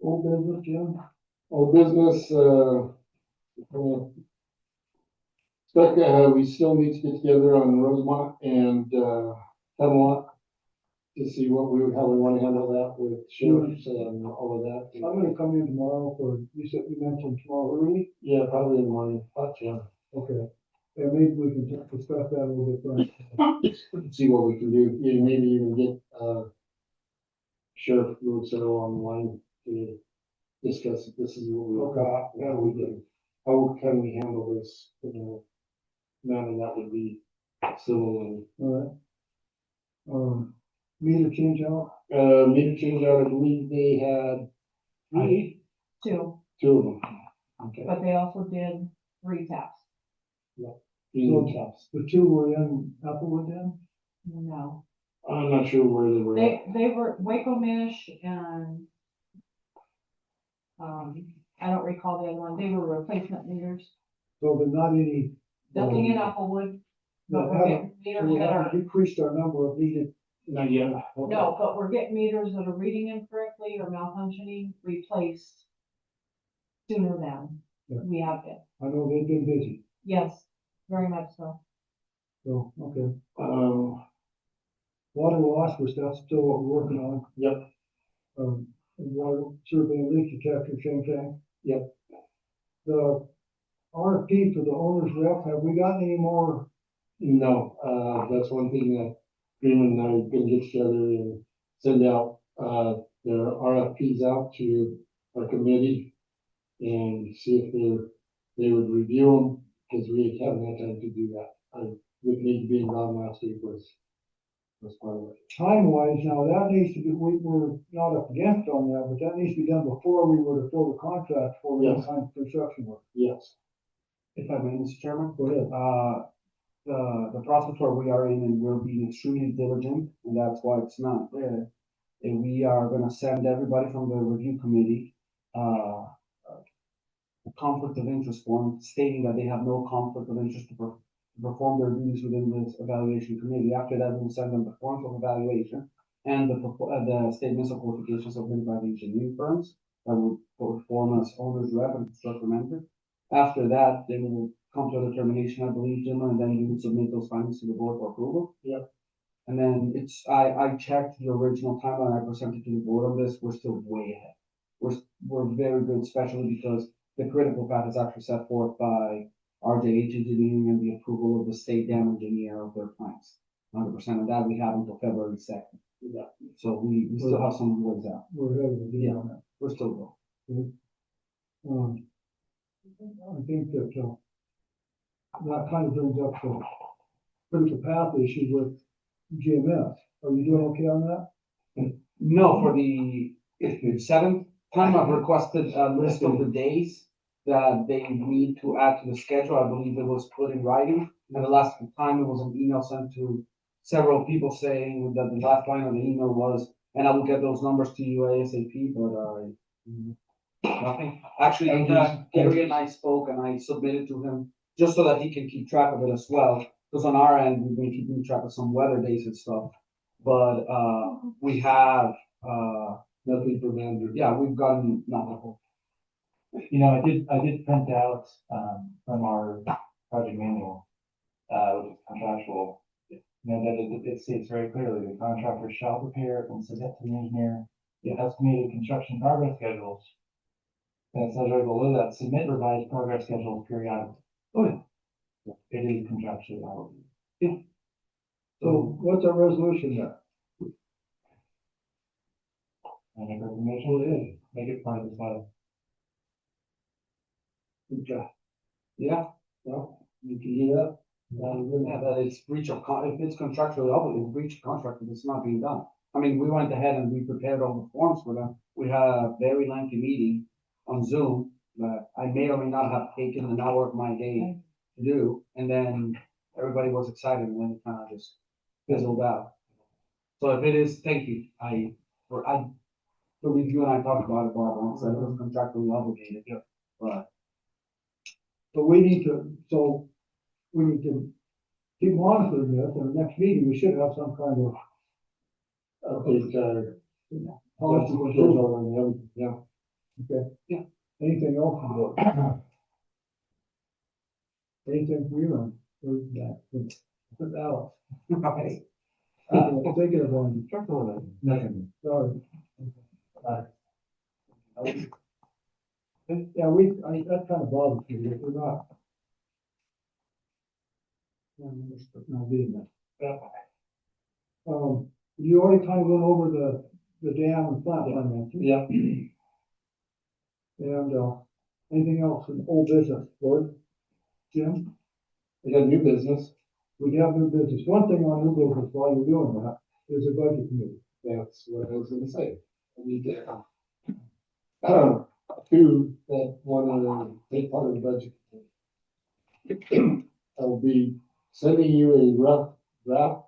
old business, Jim? Old business, we still need to get together on Rosemont and, Hemlock to see how we want to handle that with sheriffs and all of that. I'm gonna come in tomorrow you mentioned tomorrow early? Yeah, probably in the morning, yeah. Okay. And maybe we can discuss that a little bit further. See what we can do, yeah, maybe even get, Sheriff Lewis on the line to discuss if this is what we got, how we can, how can we handle this, manner that would be civil and. All right. Meter change out? Meter change out, I believe they had Two, two of them. Okay. but they also did three taps. Three taps. The two were in Applewood then? No, I'm not sure where they were at. they were Waco Mish and I don't recall the other one. They were replacement meters. So there's not any. Nothing in Applewood. But No, we're getting meters we that are, haven't decreased our number of needed. Not yet. no, but we're getting meters that are reading incorrectly or malfunctioning replaced sooner than Yeah. we have been. I know they've been busy, Yes, very much so. so, okay. Um, Water loss, that's still what we're working on. Yep. And water survey and leak detector, same thing. Yep. The RFP for the owner's rep, have we got any more? no, that's one thing that Freeman and I are gonna get together and send out, their RFPs out to our committee and see if they would review them, because we haven't had time to do that. I, with me being gone last week was That's part of it. Time wise, now that needs to be, we're not up against on that, but that needs to be done before we were to fill the contract for any Yes. kind of construction work. Yes, If I may, Mr. Chairman? Go ahead. The process where we are in, and we're being extremely diligent, and that's why it's not there. And we are gonna send everybody from the review committee, a conflict of interest form stating that they have no conflict of interest to perform their duties within this evaluation committee. After that, we'll send them the forms of evaluation and the statements of qualifications submitted by the engineering firms that will perform as owner's rep and construction manager. After that, they will come to a determination, I believe, Jim, and then you would submit those findings to the board for approval. Yeah. And then I checked the original timeline I presented to the board on this, we're still way ahead. We're very good, especially because the critical path is actually set forth by RJH Engineering and the approval of the state dam engineer of their plans. 100% of that we have until February 2nd. Yeah. So we still have some ways out. We're ahead of the game Yeah. on that. We're still going. I think that, that kind of brings up the critical path issue with GMS. Are you doing okay on that? No, for the seventh time, I've requested a list of the days that they need to add to the schedule. I believe it was put in writing. And the last time it was an email sent to several people saying that the last line of the email was, and I will get those numbers to you ASAP, but nothing. Actually, Gary and I spoke and I submitted to him just so that he can keep track of it as well. Because on our end, we've been keeping track of some weather days and stuff. But we have nothing for manager. yeah, we've gotten nothing. You know, I did print out, from our project manual, which is contractual. You know, that it states very clearly, the contractor shall prepare and submit to the engineer the estimated construction progress schedules. And it says right below that, submit revised progress schedules periodically. Oh, yeah. It is contractually obligated. So what's our resolution there? And make recommendation, make it part of this letter. Okay. Yeah, Well, you can do that. yeah, that it's breach of if it's contractually obligated, breach of contract if it's not being done. I mean, we went ahead and we prepared all the forms for them. We had a very lengthy meeting on Zoom that I may or may not have taken an hour of my day to do, and then everybody was excited, and then it kind of just fizzled out. So if it is, thank you. I believe you and I talked about it, Bob, and said it was contractually obligated. Yeah. But we need to keep monitoring this, and the next meeting, we should have some kind of Update, policy schedule control. and everything, yeah. Okay. Yeah. Anything else from the board? Anything for you on, or that, with Alex? Okay. Thinking of one, Nothing. sorry. Uh, Yeah, that kind of bothers me, if we're not. Not being that. You already kind of went over the dam and flat line. Yeah. And, anything else in old business, Gordon? Jim? We got new business. We have new business. One thing on new business while you're doing that is a budget committee. That's what I was gonna say. I need to, two that want to take part of the budget. I'll be sending you a rough draft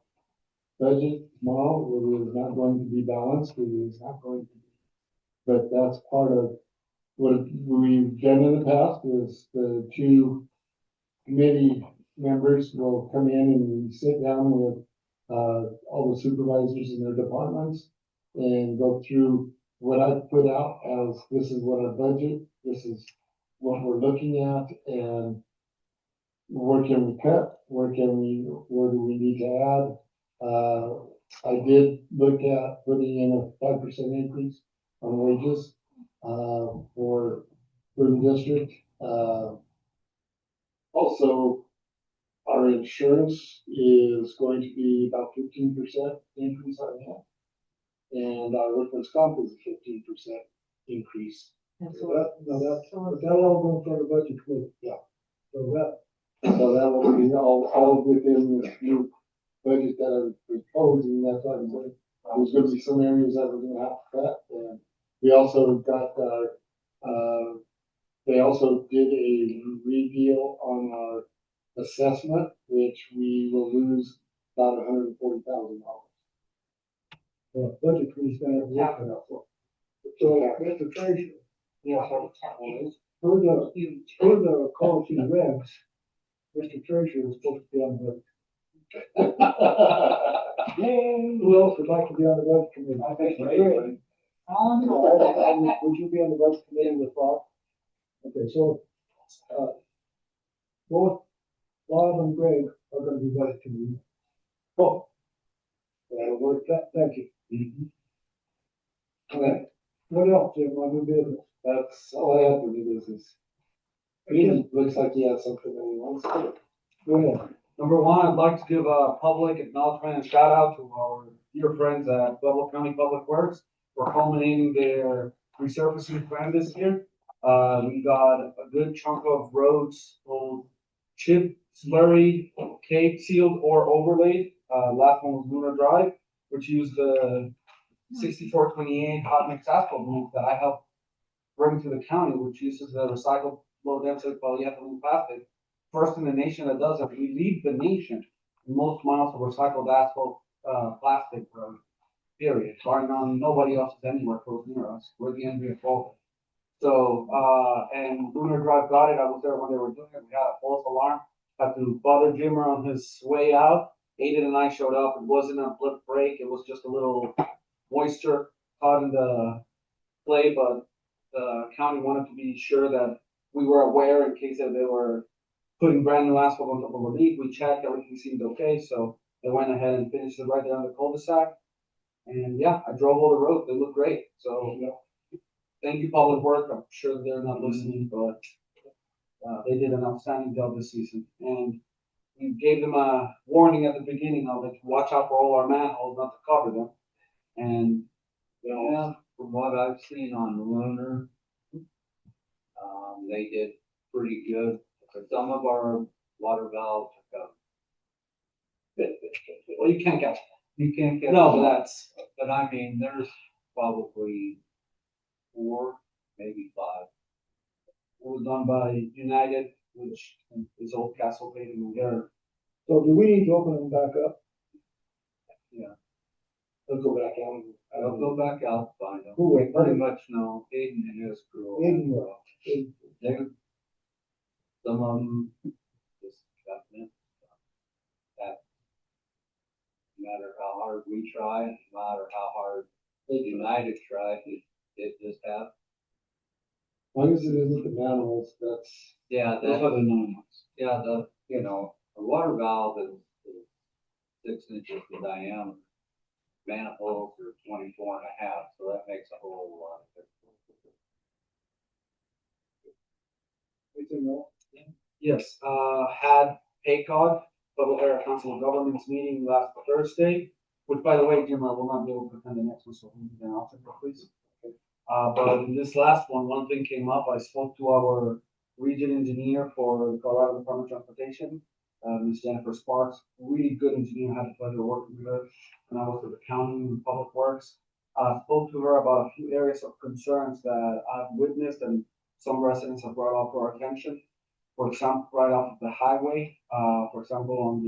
budget tomorrow. It is not going to be balanced. It is not going to be. But that's part of what we've done in the past is the two committee members will come in and we sit down with all the supervisors in their departments and go through what I put out as this is what our budget, this is what we're looking at, and where can we cut, where do we need to add? I did look at putting in a 5% increase on wages for the district. Also, our insurance is going to be about 15% increase on that. And our workers' comp is a 15% increase. That all goes for the budget committee. Yeah. So So that will be all within this new budget that I was proposing, that's why I said, there's gonna be some areas that we're gonna have to cut, and we also got, they also did a redeal on our assessment, which we will lose about $140,000. Budget committee's gonna work it out for. So, Mr. Treasurer. Yeah. For the call to the regs, Mr. Treasurer is supposed to be on the budget. Who else would like to be on the budget committee? I think Mr. Ray Gregg. Would you be on the budget committee with Bob? Okay, so, both Bob and Greg are gonna be budget committee. Oh. That'll work, thank you. Okay, what else, Jim, on new business? That's all I have for new business. Ian looks like he has something that he wants to. Go ahead. Number one, I'd like to give a public acknowledgement and shout out to our dear friends at Pueblo County Public Works for culminating their resurfacing plan this year. We got a good chunk of roads, both chip, slurry, cake sealed or overlaid. Last one was Lunar Drive, which used the 6428 hot mix asphalt move that I helped bring to the county, which uses the recycled low density polyethylene plastic. First in the nation that does it. We lead the nation in most miles of recycled asphalt plastic road. Period. Bar none, nobody else is anywhere close near us. We're the envy of both. So and Lunar Drive got it. I was there when they were doing it. We had a false alarm. Had to bother Jimmer on his way out. Aiden and I showed up. It wasn't a blip break. It was just a little moisture caught in the clay, but the county wanted to be sure that we were aware in case that they were putting brand new asphalt on top of a leak. We checked, everything seemed okay, so they went ahead and finished it right there on the cul-de-sac. And yeah, I drove all the roads, they look great, so thank you, Public Works. I'm sure they're not listening, but they did an outstanding job this season. And we gave them a warning at the beginning of it, watch out for all our manholes, not to cover them. And Yeah, from what I've seen on Lunar, they did pretty good. Some of our water valves have well, you can't get, you can't get. no, but that's, But I mean, there's probably 4, maybe 5. it was done by United, which is Old Castle Paving and Garrett. So do we need to open them back up? Yeah. Let's go back out. I'll go back out, find them. Who went? Pretty much know Aiden and his crew. Aiden will. They, some of them just got missed. That, no matter how hard we try, and no matter how hard United tried, it just happened. As long as it isn't the manholes, that's. Yeah, Those are the known ones. yeah, the water valve is 6 inches in diameter. Manifolds are 24.5, so that makes a whole lot of difference. Anything else? Yes, had PACOG, Pueblo Area Council of Governments meeting last Thursday, which by the way, Jim, I will not be able to attend the next one, so then I'll take it, please. But in this last one thing came up. I spoke to our region engineer for Colorado Department of Transportation, Ms. Jennifer Sparks, really good engineer, had the pleasure of working with her, and I was with the county and Public Works. Spoke to her about a few areas of concerns that I've witnessed and some residents have brought up to our attention. For example, right off of the highway, for example,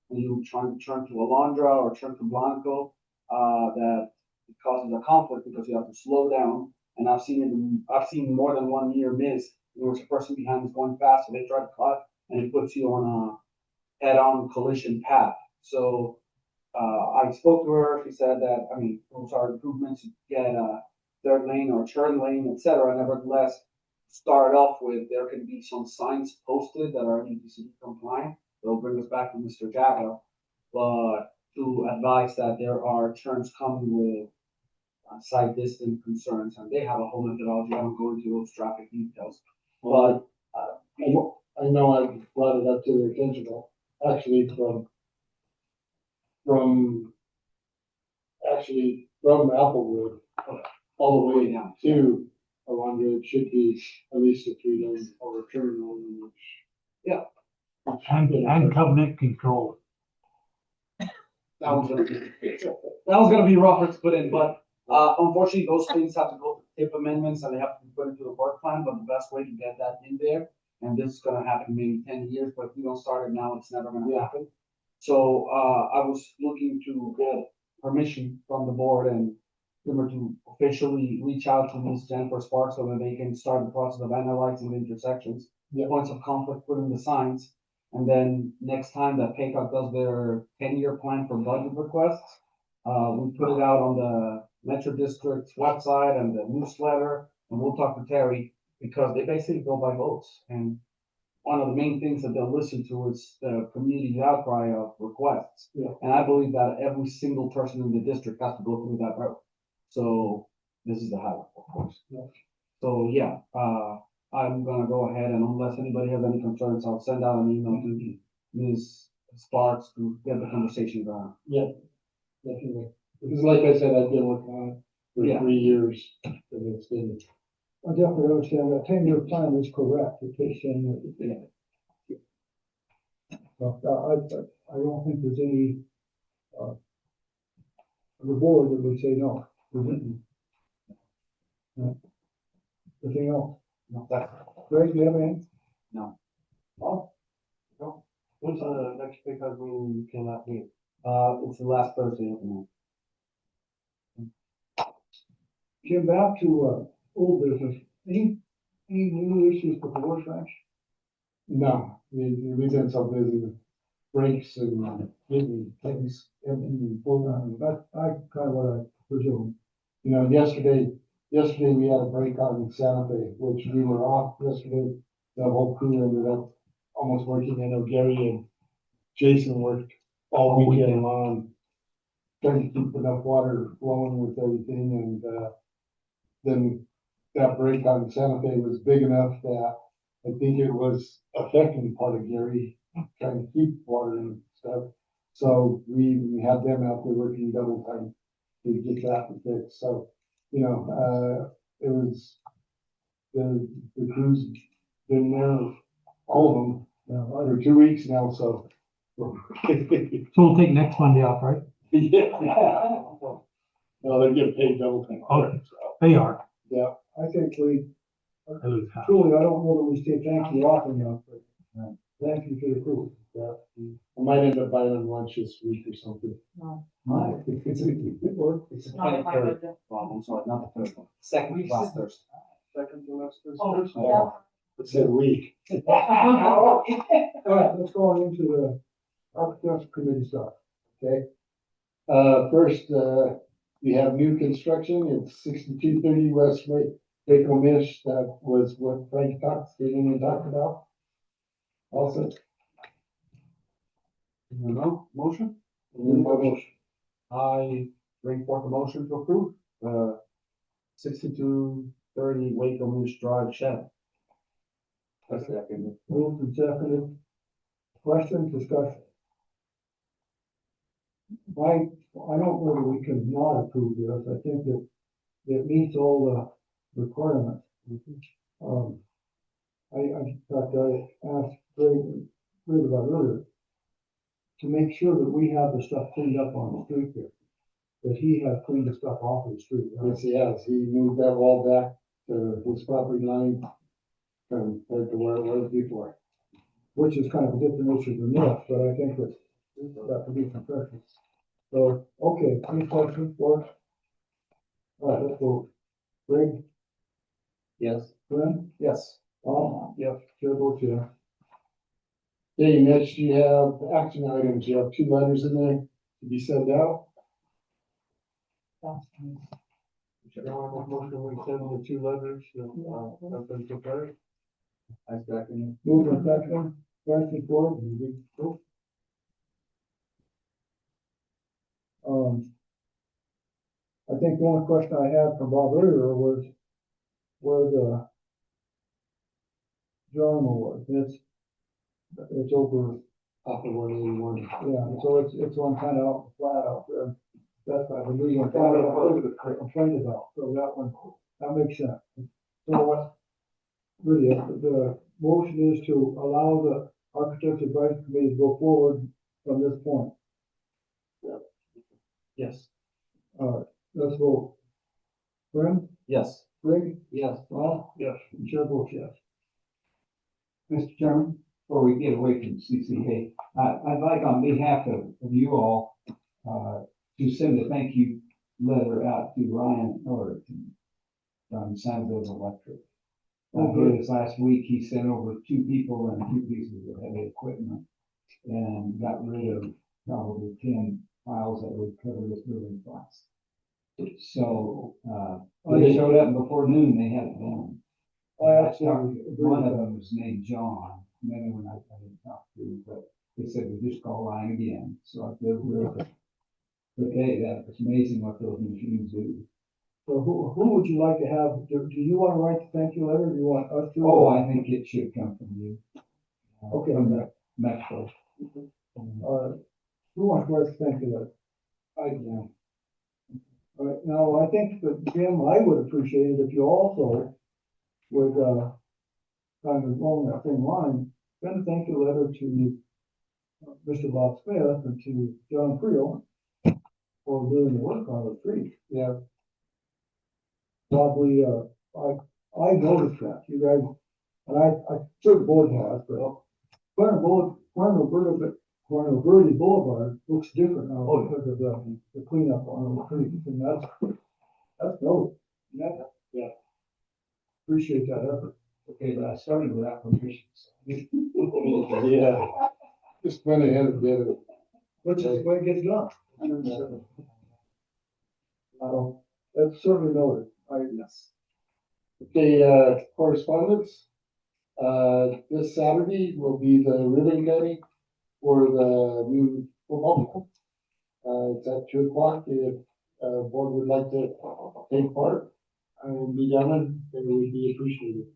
when you trying to turn to Alondra or turn to Blanco, that it causes a conflict because you have to slow down. And I've seen more than one near miss. There was a person behind us going fast, and they try to cut, and it puts you on a head-on collision path. So I spoke to her. She said that, I mean, those are improvements to get a third lane or turn lane, etc. Nevertheless, start off with, there can be some signs posted that are EPC compliant. They'll bring us back to Mr. Jago, but to advise that there are turns coming with side distance concerns, and they have a whole methodology. I don't go into those traffic details, but I know I brought it up to their attention, actually from Applewood all the way down to Alondra, it should be at least a 3-lane or turn lane, which. And covenant control. that was gonna be rougher to put in, but, unfortunately, those things have to go to tip amendments and they have to be put into the work plan, but the best way to get that in there, and this is gonna happen in maybe 10 years, but if we don't start it now, it's never gonna happen. So, I was looking to get permission from the board and them to officially reach out to Ms. Jennifer Sparks so that they can start the process of analyzing the intersections, the points of conflict, put in the signs. And then next time that PayCog does their 10-year plan for budget requests, we put it out on the Metro District's website and the newsletter, and we'll talk to Terry because they basically go by votes. And one of the main things that they'll listen to is the community outcry of requests. Yeah. And I believe that every single person in the district has to go through that route. So this is the highlight, of course. Yeah. So yeah, I'm gonna go ahead and unless anybody has any concerns, I'll send out an email to Ms. Sparks to get the conversation going. Definitely. Because like I said, I've been working on it for Yeah. 3 years, and it's been, I definitely understand that 10-year plan is correct, it takes 10 years. So, I don't think there's any, the board that would say no. Anything else? No, that's Greg, do you have anything? No. Oh, When's the next PayCog meeting cannot meet? it's the last Thursday of the month. Jim, back to, old business, any new issues with the horse ranch? no, we've been so busy with breaks and getting things, everything full on. That, I kind of what I presume. You know, yesterday we had a break on Santa Fe, which we were off yesterday. The whole crew ended up almost working. I know Gary and Jason worked all weekend long, trying to keep enough water flowing with everything. And then that break on Santa Fe was big enough that I think it was affecting part of Gary, trying to keep water and stuff. So we had them out there working double time to get that fixed. So, you know, it was, the crew's been there, all of them, for 2 weeks now, so. So we'll take next Monday off, right? Yeah. No, they're getting paid double time. Okay. They are. Yeah, I think we, I lose half. truly, I don't know that we say thank you often enough, but thank you for the crew. yeah. I might end up buying them lunch this week or something. It's the 23rd, I'm sorry, not the third one, second to last Thursday. Second to last Thursday? Oh, it said week. All right, let's go on into the architecture committee stuff. Okay. First, we have new construction. It's 6230 West Waco Mish. That was what Frank talked about. Also. Motion? Motion. I bring forth a motion to approve, 6230 Waco Moose Drive shed. A second. Moved and seconded. Questions, discussion? I don't know that we can not approve this. I think that it meets all the requirements. In fact, I asked Greg about earlier to make sure that we have the stuff cleaned up on the street there. That he has cleaned the stuff off of the street. Yes, he has. He moved that wall back to his property line compared to where it was before. Which is kind of a different issue than this, but I think that that could be some questions. So, okay, any questions for us? All right, let's go. Greg, Yes. Glenn, Yes. Tom? Yes. Chair votes yes. Okay, next you have action items. You have 2 letters in there to be sent out. Motion, we send the 2 letters, have been prepared. I second. Move and second, question for it. I think the only question I had from Bob earlier was where the John was. It's over, Off of 181. yeah, so it's one kind of out flat out there. That's why the reason I complained about, so that one, that makes sense. So what, really, the motion is to allow the Architects Advisory Committee to go forward from this point. Yes. Let's vote. Brim, Yes. Rick, Yes. Ron? Yes. And Chair votes yes. Mr. Chairman? Before we get away from CCA, I'd like on behalf of you all, to send a thank you letter out to Ryan Norton from Sanville Electric. Here this last week, he sent over 2 people and 2 pieces of heavy equipment and got rid of probably 10 files that would cover this building class. So, they showed up before noon, they had it done. I absolutely agree One with of that. them was named John, and then when I didn't talk to, but they said, we just call Ryan again, so I feel real. But hey, it's amazing what those machines do. So who would you like to have, do you want to write the thank you letter, or do you want us to? Oh, I think it should come from you. Okay. From the Metro. Who wants to write the thank you letter? I do. All right, now, I think that, Jim, I would appreciate it if you also would, kind of along that same line, send a thank you letter to Mr. Bob Smith and to John Creel for doing the work on the street. Yeah. Probably, I noticed that, you guys, and I sure the board has, but Corner Verde Boulevard looks different now because of the cleanup on the street, and that's noted. Yeah. Appreciate that effort. Okay, but I started without permission. Yeah. Just went ahead and did it. Which is the way it gets done. That's certainly noted. Yes. Okay, correspondence. This Saturday will be the ribbon cutting for the new football. It's at 2:00. If, board would like to take part, I will be down, and it would be appreciated.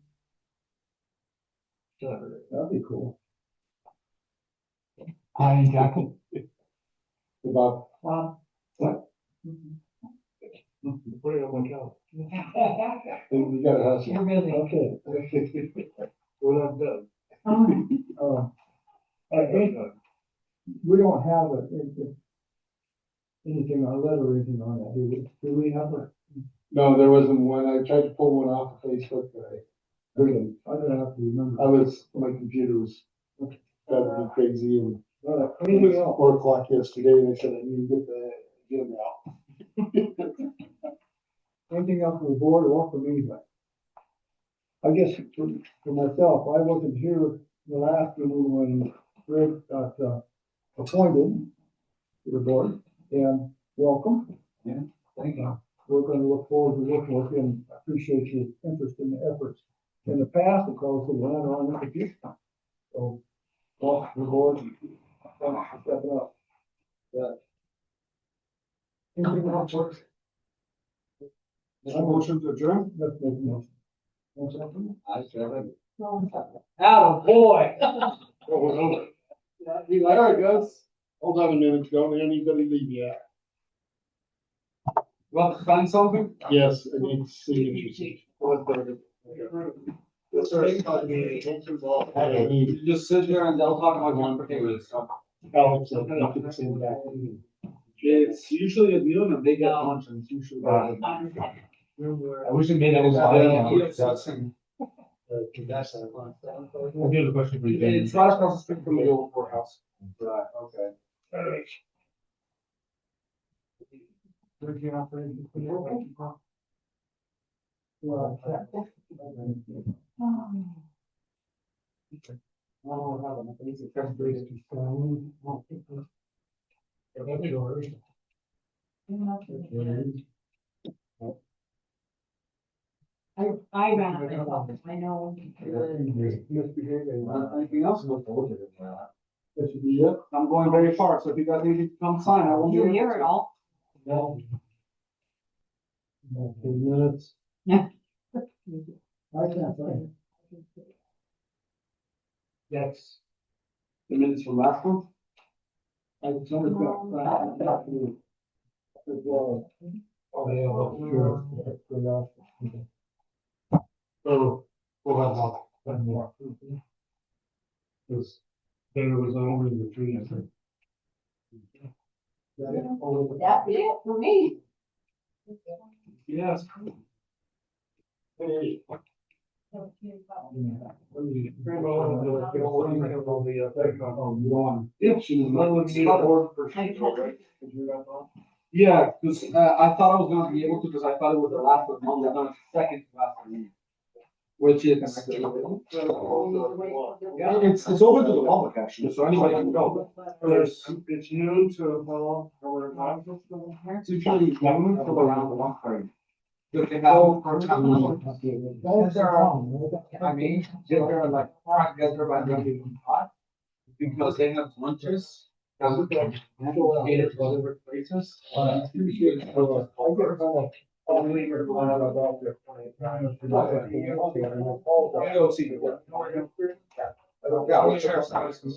That'd be cool. Hi, Jacket. About, Put it on my calendar. we gotta hustle. You're busy. Okay. We're not done. I think we don't have anything on letter or anything on that, do we have a? No, there wasn't one. I tried to pull one off of Facebook, but I couldn't. I don't have to remember. My computer was driving me crazy, and it was 4:00 yesterday, and I said I need to get them out. Anything else for the board or for me? I guess for myself, I wasn't here the last meeting when Rick got appointed to the board, and welcome. Yeah, thank you. We're going to look forward to working with you, and I appreciate your interest in the efforts. In the past, of course, we went on with the future. So, welcome to the board, thanks for stepping up. Yeah. Anything else, works? Motion to adjourn? Let's make a motion. I said. Atta boy. All right, guys, hold on a minute, don't anybody leave yet. Want to find something? Yes, I need signatures. Yes, sir. You just sit there and they'll talk about transportation stuff. Alex, you can send back. It's usually at noon and they get lunch and it's usually. I wish it made it was I do have a question for you. Ben. It's right across the street from the old courthouse. Right, okay. I ran it myself, I know. Misbehaving. Anything else? That should be it. I'm going very far, so if you guys need to come sign, I will. You hear it all. No. 10 minutes. Yeah. I can't find it. Yes. The minutes from last month? I somebody's got to. As well. Oh, yeah, well, sure. So, we'll have one more. Because there was only the 3, I think. That it? Oh, That's it? For me. Yes. Yeah, because, I thought I was gonna be able to, because I thought it was the last of the month, no, it's the second to last of the month. Which is. Yeah, it's open to the public actually, so anybody can go. It's noon to, well, however, time. It's usually noon till around 1:30. Because they have, for example, is there, I mean, is there like, I guess they're by the hot, because they have lunches. Catered to other places. Yeah, we'll share some.